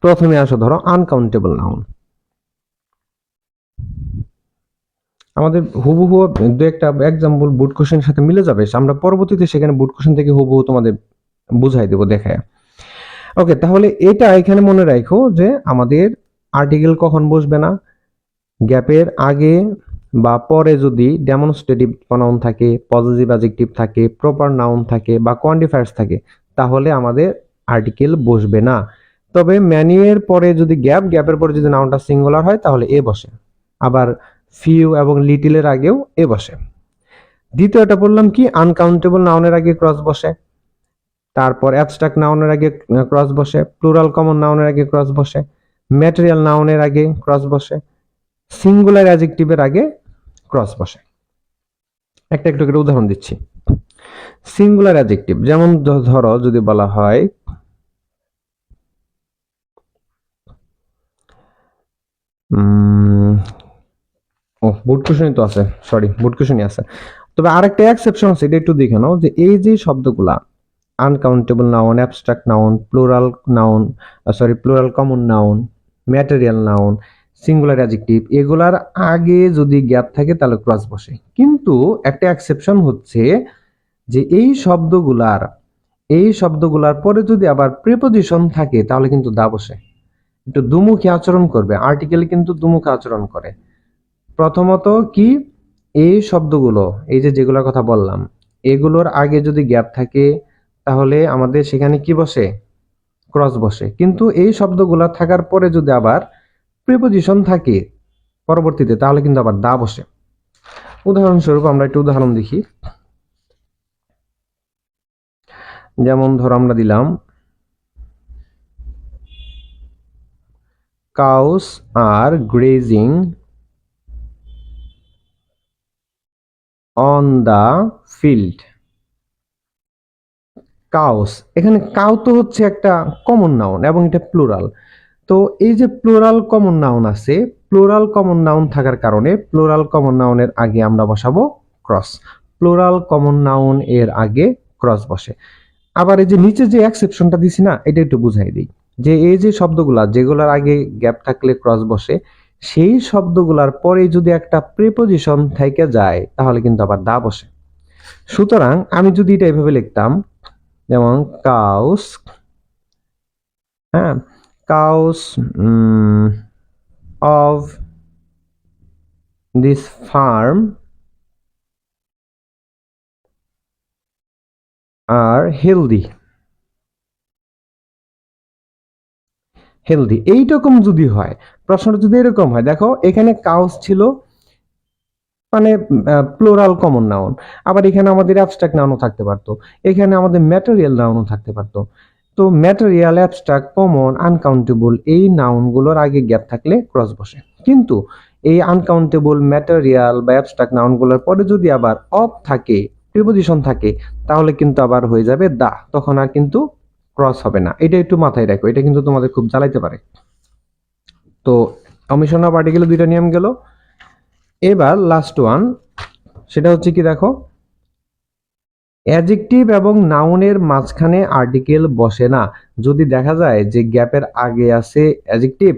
প্রথমে আসো ধরো আনকাউন্টেবল নাউন। আমাদের হুবহু দু একটা এক্সাম্পল বুট কোশ্চেনের সাথে মিলে যাবে, আমরা পরবর্তীতে সেখানে বুট কোশ্চেন থেকে হুবহু তোমাদের বুঝাই দেবো দেখায়। ওকে, তাহলে এটা এখানে মনে রাখো যে আমাদের আর্টিকেল কখন বসবে না, গ্যাপের আগে বা পরে যদি ডেমনস্ট্রেটিভ প্রনাউন থাকে, পজিটিভ অ্যাডজেক্টিভ থাকে, প্রপার নাউন থাকে বা কোয়ান্টিফায়ার্স থাকে তাহলে আমাদের আর্টিকেল বসবে না। তবে ম্যানিউয়ের পরে যদি গ্যাপের পরে যদি নাউনটা সিঙ্গুলার হয় তাহলে এ বসে, আবার ফিউ এবং লিটিলের আগেও এ বসে। দ্বিতীয়টা বললাম কি, আনকাউন্টেবল নাউনের আগে ক্রস বসে, তারপর অ্যাবস্ট্রাক্ট নাউনের আগে ক্রস বসে, প্লুরাল কমন নাউনের আগে ক্রস বসে, ম্যাটেরিয়াল নাউনের আগে ক্রস বসে, সিঙ্গুলার অ্যাডজেক্টিভের আগে ক্রস বসে। একটা একটু করে উদাহরণ দিচ্ছি। সিঙ্গুলার অ্যাডজেক্টিভ যেমন ধরো যদি বলা হয় বুট কুশনই তো আছে, সরি বুট কুশনই আছে। তবে আরেকটা এক্সেপশন আছে, এটা একটু দেখে নাও যে এই যে শব্দগুলা uncountable noun, abstract noun, plural noun, plural common noun, material noun, singular adjective, এগুলার আগে যদি গ্যাপ থাকে তাহলে ক্রস বসে। কিন্তু একটা এক্সেপশন হচ্ছে যে এই শব্দগুলার পরে যদি আবার প্রিপোজিশন থাকে তাহলে কিন্তু দা বসে, একটু দুমুখী আচরণ করবে। আর্টিকেল কিন্তু দুমুখী আচরণ করে। প্রথমত কি, এই শব্দগুলো এই যে যেগুলোর কথা বললাম এগুলোর আগে যদি গ্যাপ থাকে তাহলে আমাদের সেখানে কি বসে, ক্রস বসে। কিন্তু এই শব্দগুলো থাকার পরে যদি আবার প্রিপোজিশন থাকে পরবর্তীতে তাহলে কিন্তু আবার দা বসে। উদাহরণস্বরূপ আমরা একটু উদাহরণ দেখি। যেমন ধরো আমরা দিলাম cows are grazing on the field. Cows, এখানে কাউ তো হচ্ছে একটা কমন নাউন এবং এটা প্লুরাল। তো এই যে প্লুরাল কমন নাউন আছে, প্লুরাল কমন নাউন থাকার কারণে প্লুরাল কমন নাউনের আগে আমরা বসাবো ক্রস, প্লুরাল কমন নাউন এর আগে ক্রস বসে। আবার এই যে নিচে যে এক্সেপশনটা দিছি না, এটা একটু বুঝাই দিই যে এই যে শব্দগুলা যেগুলোর আগে গ্যাপ থাকলে ক্রস বসে সেই শব্দগুলার পরে যদি একটা প্রিপোজিশন থেকে যায় তাহলে কিন্তু আবার দা বসে। সুতরাং আমি যদি এটা এভাবে লিখতাম, যেমন কাউস, হ্যাঁ, cows of this farm are healthy, এইরকম যদি হয়, প্রশ্নটা যদি এরকম হয়, দেখো এখানে কাউস ছিল মানে প্লুরাল কমন নাউন, আবার এখানে আমাদের অ্যাবস্ট্রাক্ট নাউনও থাকতে পারতো, এখানে আমাদের ম্যাটেরিয়াল নাউনও থাকতে পারতো। তো ম্যাটেরিয়াল, অ্যাবস্ট্রাক্ট, কমন, আনকাউন্টেবল এই নাউনগুলোর আগে গ্যাপ থাকলে ক্রস বসে। কিন্তু এই আনকাউন্টেবল, ম্যাটেরিয়াল বা অ্যাবস্ট্রাক্ট নাউনগুলোর পরে যদি আবার অফ থাকে, প্রিপোজিশন থাকে তাহলে কিন্তু আবার হয়ে যাবে দা, তখন আর কিন্তু ক্রস হবে না। এটা একটু মাথায় রাখো, এটা কিন্তু তোমাদের খুব জ্বালাইতে পারে। তো অমিশন অফ আর্টিকেল দুইটা নিয়ম গেল। এবার লাস্ট ওয়ান, সেটা হচ্ছে কি দেখো, অ্যাডজেক্টিভ এবং নাউনের মাঝখানে আর্টিকেল বসে না। যদি দেখা যায় যে গ্যাপের আগে আছে অ্যাডজেক্টিভ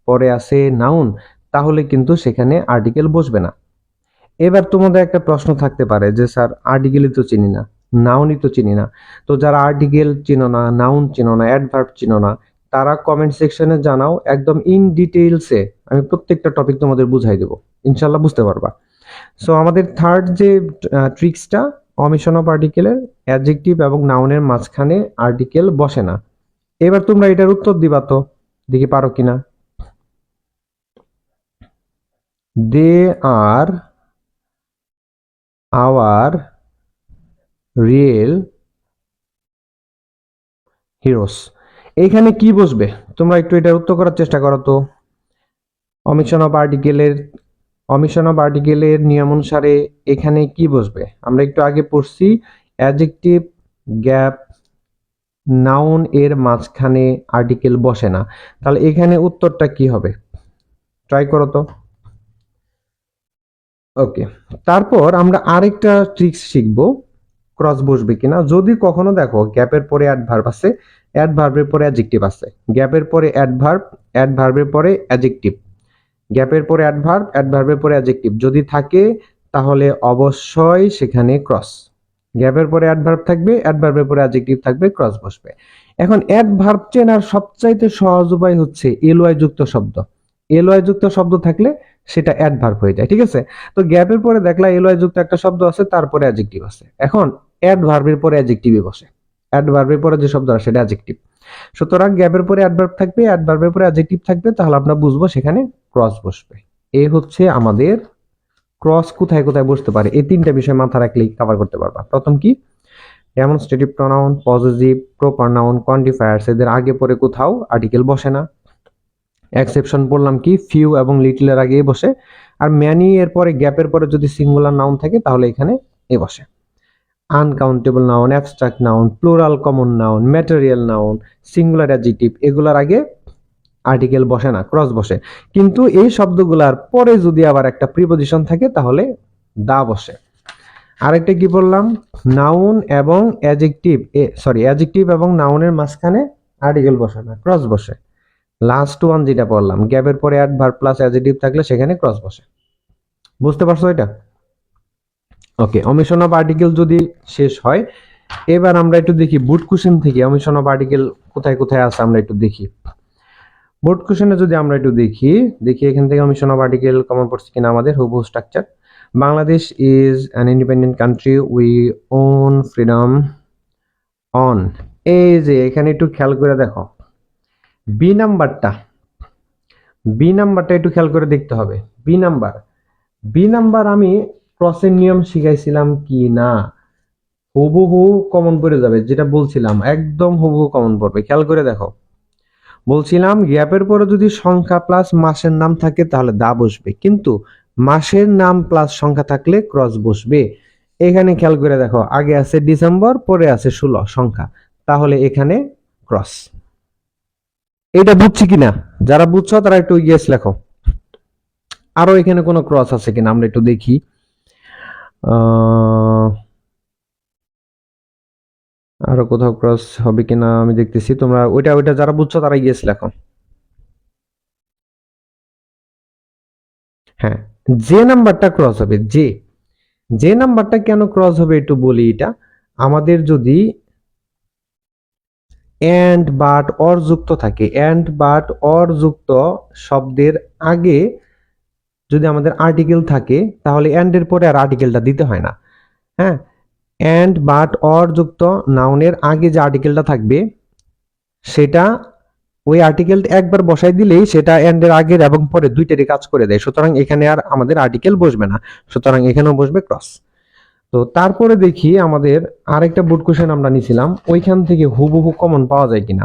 পরে আছে নাউন তাহলে কিন্তু সেখানে আর্টিকেল বসবে না। এবার তোমাদের একটা প্রশ্ন থাকতে পারে যে স্যার আর্টিকেলই তো চিনি না, নাউনই তো চিনি না। তো যারা আর্টিকেল চিনো না, নাউন চিনো না, অ্যাডভার্ব চিনো না, তারা কমেন্ট সেকশনে জানাও, একদম ইন ডিটেইলসে আমি প্রত্যেকটা টপিক তোমাদের বুঝাই দেবো, ইনশাল্লাহ বুঝতে পারবা। সো আমাদের থার্ড যে ট্রিক্সটা, অমিশন অফ আর্টিকেলের অ্যাডজেক্টিভ এবং নাউনের মাঝখানে আর্টিকেল বসে না। এবার তোমরা এটার উত্তর দিবা তো, দেখি পারো কিনা। দে আর আওয়ার রিয়েল হিরোস। এইখানে কি বসবে তোমরা একটু এটার উত্তর করার চেষ্টা করো তো। অমিশন অফ আর্টিকেলের নিয়ম অনুসারে এখানে কি বসবে? আমরা একটু আগে পড়ছি অ্যাডজেক্টিভ গ্যাপ নাউন এর মাঝখানে আর্টিকেল বসে না, তাহলে এখানে উত্তরটা কি হবে? ট্রাই করো তো। ওকে, তারপর আমরা আরেকটা ট্রিক্স শিখবো, ক্রস বসবে কিনা। যদি কখনো দেখো গ্যাপের পরে অ্যাডভার্ব আছে, অ্যাডভার্বের পরে অ্যাডজেক্টিভ আছে, গ্যাপের পরে অ্যাডভার্ব, অ্যাডভার্বের পরে অ্যাডজেক্টিভ, গ্যাপের পরে অ্যাডভার্ব, অ্যাডভার্বের পরে অ্যাডজেক্টিভ যদি থাকে তাহলে অবশ্যই সেখানে ক্রস। গ্যাপের পরে অ্যাডভার্ব থাকবে, অ্যাডভার্বের পরে অ্যাডজেক্টিভ থাকবে, ক্রস বসবে। এখন অ্যাডভার্ব চেনার সবচাইতে সহজ উপায় হচ্ছে এলওয়াই যুক্ত শব্দ। এলওয়াই যুক্ত শব্দ থাকলে সেটা অ্যাডভার্ব হয়ে যায়, ঠিক আছে? তো গ্যাপের পরে দেখলা এলওয়াই যুক্ত একটা শব্দ আছে, তারপরে অ্যাডজেক্টিভ আছে। এখন অ্যাডভার্বের পরে অ্যাডজেক্টিভই বসে, অ্যাডভার্বের পরে যে শব্দ আছে সেটা অ্যাডজেক্টিভ। সুতরাং গ্যাপের পরে অ্যাডভার্ব থাকবে, অ্যাডভার্বের পরে অ্যাডজেক্টিভ থাকবে, তাহলে আমরা বুঝবো সেখানে ক্রস বসবে। এই হচ্ছে আমাদের ক্রস কোথায় কোথায় বসতে পারে, এই তিনটা বিষয় মাথা রাখলেই কভার করতে পারবা। প্রথম কি? Demonstrative pronoun, positive, proper noun, quantifiers এদের আগে পরে কোথাও আর্টিকেল বসে না। এক্সেপশন বললাম কি, ফিউ এবং লিটল এর আগে বসে। আর ম্যানি এর পরে গ্যাপের পরে যদি সিঙ্গুলার নাউন থাকে তাহলে এখানে এ বসে। Uncountable noun, abstract noun, plural common noun, material noun, singular adjective এগুলোর আগে আর্টিকেল বসে না, ক্রস বসে। কিন্তু এই শব্দগুলার পরে যদি আবার একটা প্রিপজিশন থাকে তাহলে দা বসে। আরেকটা কি বললাম? নাউন এবং অ্যাডজেক্টিভ এবং নাউনের মাঝখানে আর্টিকেল বসে না, ক্রস বসে। লাস্ট ওয়ান যেটা পড়লাম, গ্যাপের পরে অ্যাডভার্ব প্লাস অ্যাডজেক্টিভ থাকলে সেখানে ক্রস বসে। বুঝতে পারছো এটা? ওকে, অমিশন অফ আর্টিকেল যদি শেষ হয়, এবার আমরা একটু দেখি বুট কুশন থেকে অমিশন অফ আর্টিকেল কোথায় কোথায় আছে আমরা একটু দেখি। বোর্ড কোশ্চেনে যদি আমরা একটু দেখি এখান থেকে অমিশন অফ আর্টিকেল কমন পড়ছে কিনা আমাদের হুবহু structure. Bangladesh is an independent country, we won freedom on. এই যে এখানে একটু খেয়াল করে দেখো বি নাম্বারটা, একটু খেয়াল করে দেখতে হবে। বি নাম্বার আমি ক্রসের নিয়ম শিখাইছিলাম কি না? হুবহু কমন পড়ে যাবে, যেটা বলছিলাম একদম হুবহু কমন পড়বে। খেয়াল করে দেখো, বলছিলাম গ্যাপের পরে যদি সংখ্যা প্লাস মাসের নাম থাকে তাহলে দা বসবে, কিন্তু মাসের নাম প্লাস সংখ্যা থাকলে ক্রস বসবে। এখানে খেয়াল করে দেখো, আগে আছে ডিসেম্বর, পরে আছে 16 সংখ্যা, তাহলে এখানে ক্রস। এটা বুঝছি কিনা? যারা বুঝছো তারা একটু ইয়েস লেখো। আরো এখানে কোনো ক্রস আছে কিনা আমরা একটু দেখি। আরো কোথাও ক্রস হবে কিনা আমি দেখতেছি। তোমরা ওইটা যারা বুঝছো তারা ইয়েস লেখো। হ্যাঁ, যে নাম্বারটা ক্রস হবে, যে নাম্বারটা কেন ক্রস হবে একটু বলি। এটা আমাদের যদি এন্ড বাট অর যুক্ত থাকে, এন্ড বাট অর যুক্ত শব্দের আগে যদি আমাদের আর্টিকেল থাকে তাহলে এন্ড এর পরে আর আর্টিকেলটা দিতে হয় না। হ্যাঁ, এন্ড বাট অর যুক্ত নাউনের আগে যে আর্টিকেলটা থাকবে সেটা ওই আর্টিকেল একবার বসাই দিলেই সেটা এন্ড এর আগের এবং পরে দুইটারই কাজ করে দেয়। সুতরাং এখানে আর আমাদের আর্টিকেল বসবে না, সুতরাং এখানেও বসবে ক্রস। তো তারপরে দেখি আমাদের আরেকটা বোর্ড কোশ্চেন আমরা নিছিলাম, ওইখান থেকে হুবহু কমন পাওয়া যায় কিনা।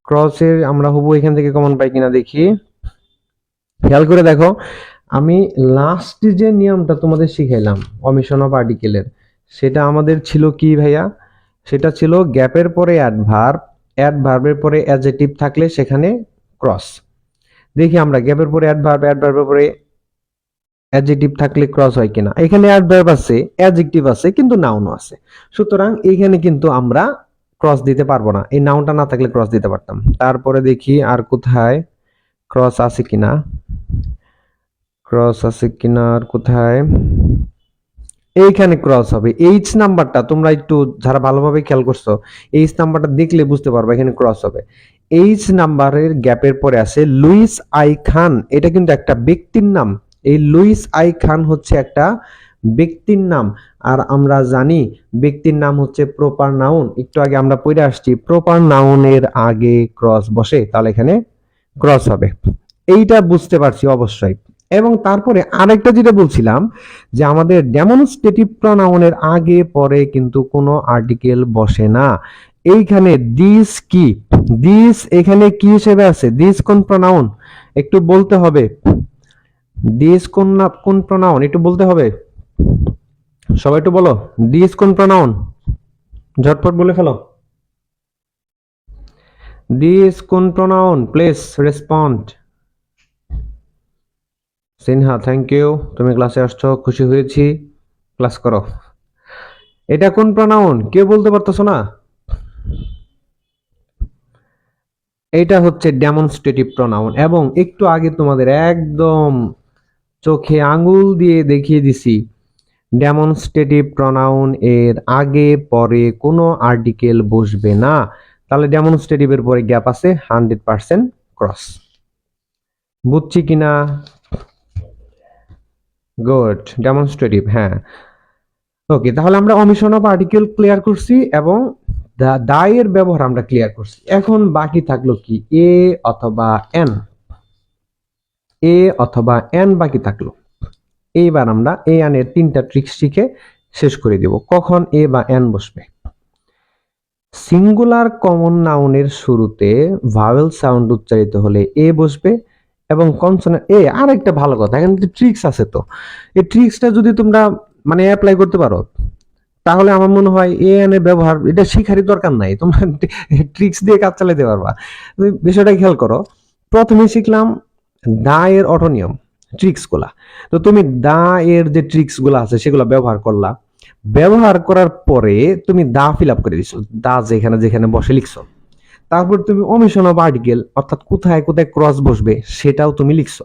ক্রসের আমরা হুবহু এখান থেকে কমন পাই কিনা দেখি। খেয়াল করে দেখো, আমি লাস্ট যে নিয়মটা তোমাদের শিখাইলাম অমিশন অফ আর্টিকেলের, সেটা আমাদের ছিল কি ভাইয়া? সেটা ছিল গ্যাপের পরে অ্যাডভার্ব, অ্যাডভার্বের পরে অ্যাডজেক্টিভ থাকলে সেখানে ক্রস। দেখি আমরা গ্যাপের পরে অ্যাডভার্ব, অ্যাডভার্বের পরে অ্যাডজেক্টিভ থাকলে ক্রস হয় কিনা। এখানে অ্যাডভার্ব আছে, অ্যাডজেক্টিভ আছে, কিন্তু নাউনও আছে। সুতরাং এখানে কিন্তু আমরা ক্রস দিতে পারবো না, এই নাউনটা না থাকলে ক্রস দিতে পারতাম। তারপরে দেখি আর কোথায় ক্রস আছে কিনা, আর কোথায়। এইখানে ক্রস হবে এইচ নাম্বারটা, তোমরা একটু যারা ভালোভাবে খেয়াল করছো এইচ নাম্বারটা দেখলে বুঝতে পারবে এখানে ক্রস হবে। এইচ নাম্বারের গ্যাপের পরে আছে লুইস আই খান, এটা কিন্তু একটা ব্যক্তির নাম। এই লুইস আই খান হচ্ছে একটা ব্যক্তির নাম, আর আমরা জানি ব্যক্তির নাম হচ্ছে প্রপার নাউন। একটু আগে আমরা পড়ে আসছি প্রপার নাউনের আগে ক্রস বসে, তাহলে এখানে ক্রস হবে। এইটা বুঝতে পারছি অবশ্যই। এবং তারপরে আরেকটা যেটা বলছিলাম যে আমাদের ডেমনস্ট্রেটিভ প্রোনাউনের আগে পরে কিন্তু কোনো আর্টিকেল বসে না। এইখানে দিস কি, দিস এখানে কি হিসেবে আছে, দিস কোন প্রোনাউন একটু বলতে হবে, দিস কোন কোন প্রোনাউন একটু বলতে হবে, সবাই একটু বলো দিস কোন প্রোনাউন, ঝটপট বলে ফেলো, দিস কোন pronoun, please respond. Sinha thank you, তুমি ক্লাসে আসছো, খুশি হয়েছি, ক্লাস করো। এটা কোন প্রোনাউন কেউ বলতে পারতেছো না? এটা হচ্ছে ডেমনস্ট্রেটিভ প্রোনাউন এবং একটু আগে তোমাদের একদম চোখে আঙ্গুল দিয়ে দেখিয়ে দিছি ডেমনস্ট্রেটিভ প্রোনাউন এর আগে পরে কোনো আর্টিকেল বসবে না। তাহলে ডেমনস্ট্রেটিভের পরে গ্যাপ আছে 100% ক্রস। বুঝছি কিনা? গুড, ডেমনস্ট্রেটিভ, হ্যাঁ ওকে। তাহলে আমরা অমিশন অফ আর্টিকেল ক্লিয়ার করছি এবং দা এর ব্যবহার আমরা ক্লিয়ার করছি। এখন বাকি থাকলো কি এ অথবা এন, এ অথবা এন বাকি থাকলো। এইবার আমরা এ এন এর তিনটা ট্রিক্স শিখে শেষ করে দেব। কখন এ বা এন বসবে? সিঙ্গুলার কমন নাউনের শুরুতে ভাওয়েল সাউন্ড উচ্চারিত হলে এ বসবে এবং কনসোনেন্ট এ। আর একটা ভালো কথা, এখানে ট্রিক্স আছে, তো এই ট্রিক্সটা যদি তোমরা মানে অ্যাপ্লাই করতে পারো তাহলে আমার মনে হয় এ এন এর ব্যবহার এটা শিখারই দরকার নাই, তোমরা ট্রিক্স দিয়ে কাজ চালাতে পারবা। বিষয়টা খেয়াল করো, প্রথমে শিখলাম দা এর অটোনিয়ম ট্রিক্স গুলা, তো তুমি দা এর যে ট্রিক্স গুলা আছে সেগুলো ব্যবহার করলা, ব্যবহার করার পরে তুমি দা ফিল আপ করে দিছো, দা যেখানে যেখানে বসে লিখছো। তারপর তুমি ওমিশন অফ আর্টিকেল অর্থাৎ কোথায় কোথায় ক্রস বসবে সেটাও তুমি লিখছো।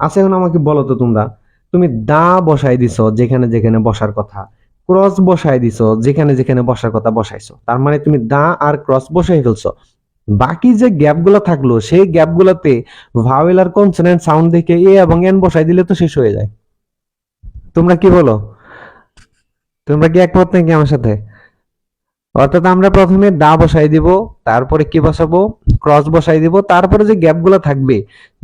আচ্ছা এখন আমাকে বলো তো তোমরা, তুমি দা বসাই দিছো যেখানে যেখানে বসার কথা, ক্রস বসাই দিছো যেখানে যেখানে বসার কথা বসাইছো, তার মানে তুমি দা আর ক্রস বসাই ফেলছো। বাকি যে গ্যাপগুলো থাকলো সেই গ্যাপগুলোতে ভাওয়েল আর কনসোনেন্ট সাউন্ড দেখে এ এবং এন বসাই দিলে তো শেষ হয়ে যায়। তোমরা কি বলো? তোমরা কি একমত নাকি আমার সাথে? অর্থাৎ আমরা প্রথমে দা বসাই দিব, তারপরে কি বসাবো, ক্রস বসাই দিব, তারপরে যে গ্যাপগুলো থাকবে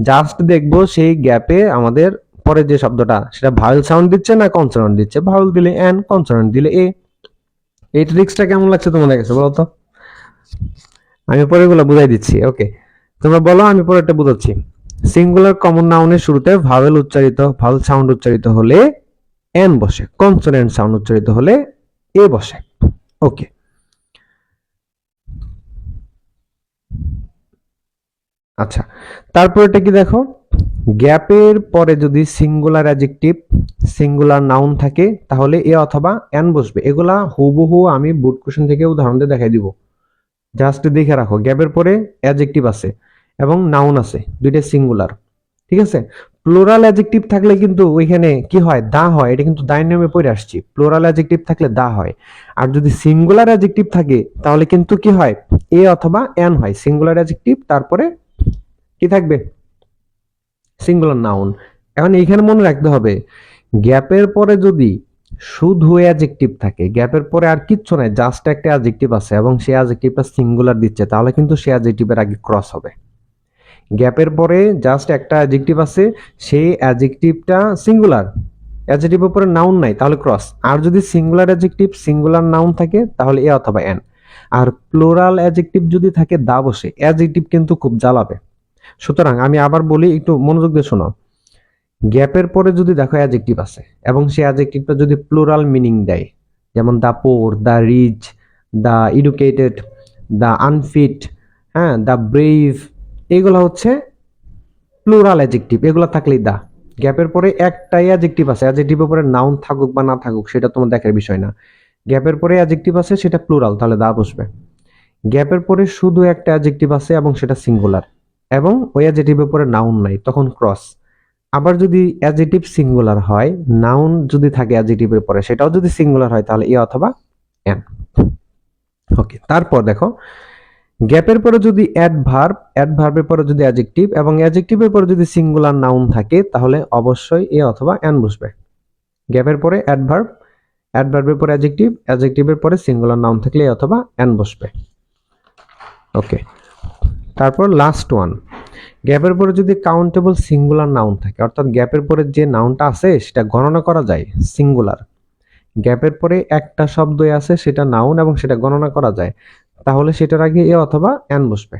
জাস্ট দেখবো সেই গ্যাপে আমাদের পরে যে শব্দটা সেটা ভাওয়েল সাউন্ড দিচ্ছে না কনসোনেন্ট দিচ্ছে। ভাওয়েল দিলে এন, কনসোনেন্ট দিলে এ। এই ট্রিক্সটা কেমন লাগছে তোমাদের কাছে বলো তো? আমি পরেরগুলো বুঝাই দিচ্ছি, ওকে তোমরা বলো, আমি পরেরটা বুঝাচ্ছি। সিঙ্গুলার কমন নাউনের শুরুতে ভাওয়েল উচ্চারিত, ভাওয়েল সাউন্ড উচ্চারিত হলে এন বসে, কনসোনেন্ট সাউন্ড উচ্চারিত হলে এ বসে। ওকে, আচ্ছা তারপরটা কি দেখো, গ্যাপের পরে যদি সিঙ্গুলার অ্যাডজেক্টিভ, সিঙ্গুলার নাউন থাকে তাহলে এ অথবা এন বসবে। এগুলা হুবহু আমি বুট কোশ্চেন থেকে উদাহরণ দিয়ে দেখাই দিব, জাস্ট দেখে রাখো। গ্যাপের পরে অ্যাডজেক্টিভ আছে এবং নাউন আছে, দুইটা সিঙ্গুলার, ঠিক আছে। প্লোরাল অ্যাডজেক্টিভ থাকলে কিন্তু ওইখানে কি হয়, দা হয়, এটা কিন্তু দায়ের নিয়মে পড়ে আসছি, প্লোরাল অ্যাডজেক্টিভ থাকলে দা হয়। আর যদি সিঙ্গুলার অ্যাডজেক্টিভ থাকে তাহলে কিন্তু কি হয়, এ অথবা এন হয়। সিঙ্গুলার অ্যাডজেক্টিভ তারপরে কি থাকবে, সিঙ্গুলার নাউন। এখন এইখানে মনে রাখতে হবে গ্যাপের পরে যদি শুধু অ্যাডজেক্টিভ থাকে, গ্যাপের পরে আর কিচ্ছু নাই, জাস্ট একটা অ্যাডজেক্টিভ আছে এবং সেই অ্যাডজেক্টিভটা সিঙ্গুলার দিচ্ছে, তাহলে কিন্তু সেই অ্যাডজেক্টিভের আগে ক্রস হবে। গ্যাপের পরে জাস্ট একটা অ্যাডজেক্টিভ আছে, সেই অ্যাডজেক্টিভটা সিঙ্গুলার, অ্যাডজেক্টিভের উপরে নাউন নাই, তাহলে ক্রস। আর যদি সিঙ্গুলার অ্যাডজেক্টিভ সিঙ্গুলার নাউন থাকে তাহলে এ অথবা এন। আর প্লুরাল অ্যাডজেক্টিভ যদি থাকে দা বসে, অ্যাডজেক্টিভ কিন্তু খুব জ্বালাবে। সুতরাং আমি আবার বলি, একটু মনোযোগ দিয়ে শোনো। গ্যাপের পরে যদি দেখো অ্যাডজেক্টিভ আছে এবং সেই অ্যাডজেক্টিভটা যদি প্লুরাল মিনিং দেয়, যেমন the poor, the rich, the educated, the unfit, হ্যাঁ, দা ব্রেভ, এগুলো হচ্ছে প্লুরাল অ্যাডজেক্টিভ, এগুলো থাকলেই দা। গ্যাপের পরে একটাই অ্যাডজেক্টিভ আছে, অ্যাডজেক্টিভের পরে নাউন থাকুক বা না থাকুক সেটা তোমার দেখার বিষয় না। গ্যাপের পরে অ্যাডজেক্টিভ আছে সেটা প্লুরাল, তাহলে দা বসবে। গ্যাপের পরে শুধু একটা অ্যাডজেক্টিভ আছে এবং সেটা সিঙ্গুলার এবং ওই অ্যাডজেক্টিভের পরে নাউন নাই, তখন ক্রস। আবার যদি অ্যাডজেক্টিভ সিঙ্গুলার হয়, নাউন যদি থাকে অ্যাডজেক্টিভের পরে সেটাও যদি সিঙ্গুলার হয় তাহলে এ অথবা এন। ওকে, তারপর দেখো গ্যাপের পরে যদি অ্যাডভার্ব, অ্যাডভার্বের পরে যদি অ্যাডজেক্টিভ এবং অ্যাডজেক্টিভের পরে যদি সিঙ্গুলার নাউন থাকে তাহলে অবশ্যই এ অথবা এন বসবে। গ্যাপের পরে অ্যাডভার্ব, অ্যাডভার্বের পরে অ্যাডজেক্টিভ, অ্যাডজেক্টিভের পরে সিঙ্গুলার নাউন থাকলে এ অথবা এন বসবে। ওকে, তারপর লাস্ট ওয়ান, গ্যাপের পরে যদি কাউন্টেবল সিঙ্গুলার নাউন থাকে, অর্থাৎ গ্যাপের পরে যে নাউনটা আছে সেটা গণনা করা যায় সিঙ্গুলার, গ্যাপের পরে একটা শব্দই আছে সেটা নাউন এবং সেটা গণনা করা যায়, তাহলে সেটার আগে এ অথবা এন বসবে।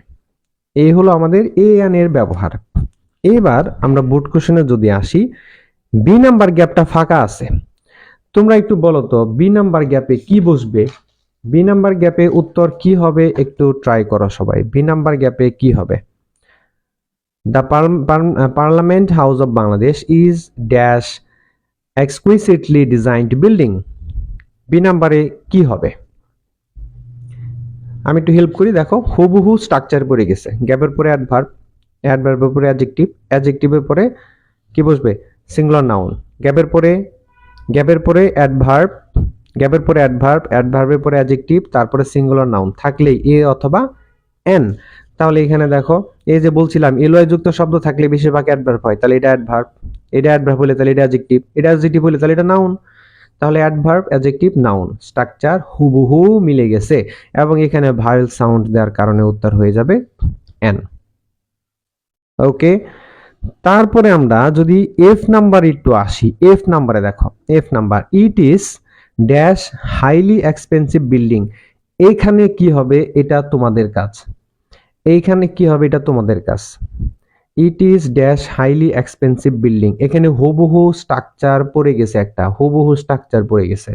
এই হলো আমাদের এ এন এর ব্যবহার। এবার আমরা বুট কোশ্চেনে যদি আসি, বি নাম্বার গ্যাপটা ফাঁকা আছে, তোমরা একটু বলো তো বি নাম্বার গ্যাপে কি বসবে? বি নাম্বার গ্যাপে উত্তর কি হবে একটু ট্রাই করো সবাই। বি নাম্বার গ্যাপে কি হবে? The parliament house of Bangladesh is dash exquisitely designed building. B নাম্বারে কি হবে? আমি একটু হেল্প করি, দেখো হুবহু স্ট্রাকচার পড়ে গেছে, গ্যাপের পরে অ্যাডভার্ব, অ্যাডভার্বের পরে অ্যাডজেক্টিভ, অ্যাডজেক্টিভের পরে কি বসবে? Singular noun. গ্যাপের পরে অ্যাডভার্ব, গ্যাপের পরে অ্যাডভার্ব, অ্যাডভার্বের পরে অ্যাডজেক্টিভ, তারপরে সিঙ্গুলার নাউন থাকলেই এ অথবা এন। তাহলে এখানে দেখো এই যে বলছিলাম এলওয়াই যুক্ত শব্দ থাকলে বেশিরভাগ অ্যাডভার্ব হয়, তাহলে এটা অ্যাডভার্ব, এটা অ্যাডভার্ব হলে তাহলে এটা অ্যাডজেক্টিভ, এটা অ্যাডজেক্টিভ হলে তাহলে এটা নাউন। তাহলে অ্যাডভার্ব, অ্যাডজেক্টিভ, নাউন, স্ট্রাকচার হুবহু মিলে গেছে এবং এখানে ভায়েল সাউন্ড দেওয়ার কারণে উত্তর হয়ে যাবে এন। ওকে, তারপরে আমরা যদি এফ নাম্বার একটু আসি, এফ নাম্বারে দেখো, F number it is dash highly expensive building. এইখানে কি হবে এটা তোমাদের কাজ, এইখানে কি হবে এটা তোমাদের কাজ। It is dash highly expensive building, এখানে হুবহু স্ট্রাকচার পড়ে গেছে, একটা হুবহু স্ট্রাকচার পড়ে গেছে,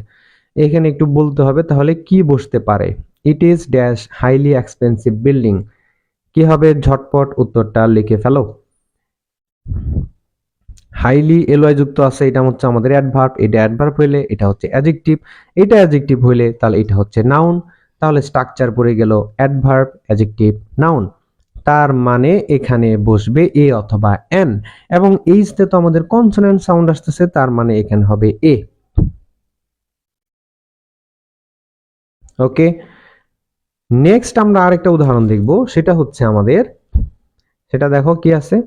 এখানে একটু বলতে হবে তাহলে কি বসতে পারে। It is dash highly expensive building, কি হবে ঝটপট উত্তরটা লিখে ফেলো। হাইলি এলওয়াই যুক্ত আছে, এটা হচ্ছে আমাদের অ্যাডভার্ব, এটা অ্যাডভার্ব হইলে এটা হচ্ছে অ্যাডজেক্টিভ, এটা অ্যাডজেক্টিভ হইলে তাহলে এটা হচ্ছে নাউন, তাহলে স্ট্রাকচার পড়ে গেল অ্যাডভার্ব, অ্যাডজেক্টিভ, নাউন, তার মানে এখানে বসবে এ অথবা এন, এবং এইচ তে তো আমাদের কনসোনেন্ট সাউন্ড আসতেছে, তার মানে এখানে হবে এ। ওকে, নেক্সট আমরা আরেকটা উদাহরণ দেখব, সেটা হচ্ছে আমাদের, সেটা দেখো কি আছে,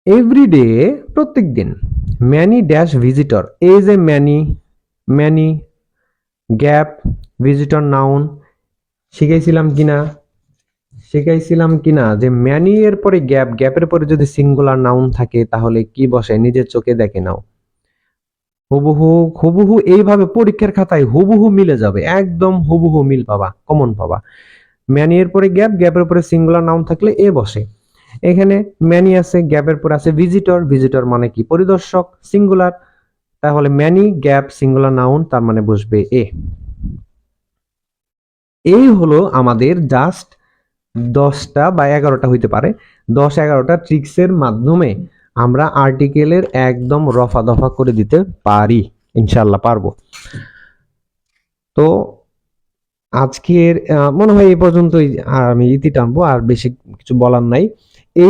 এভরিডে প্রত্যেক দিন, ম্যানি ড্যাশ ভিজিটর, এই যে many, many gap visitor noun, শিখাইছিলাম কিনা, শিখাইছিলাম কিনা যে ম্যানি এর পরে গ্যাপ, গ্যাপের পরে যদি সিঙ্গুলার নাউন থাকে তাহলে কি বসে, নিজের চোখে দেখে নাও, হুবহু হুবহু এইভাবে পরীক্ষার খাতায় হুবহু মিলে যাবে, একদম হুবহু মিল পাবা, কমন পাবা। ম্যানি এর পরে গ্যাপ, গ্যাপের পরে সিঙ্গুলার নাউন থাকলে এ বসে, এখানে ম্যানি আছে, গ্যাপের পরে আছে ভিজিটর, ভিজিটর মানে কি পরিদর্শক, সিঙ্গুলার, তাহলে ম্যানি গ্যাপ সিঙ্গুলার নাউন, তার মানে বসবে এ। এই হলো আমাদের জাস্ট 10টা বা 11টা হইতে পারে, 10-11টা ট্রিক্সের মাধ্যমে আমরা আর্টিকেলের একদম রফা দফা করে দিতে পারি, ইনশাল্লাহ পারবো। তো আজকের মনে হয় এই পর্যন্তই, আমি ইতি টানবো, আর বেশি কিছু বলার নাই। এই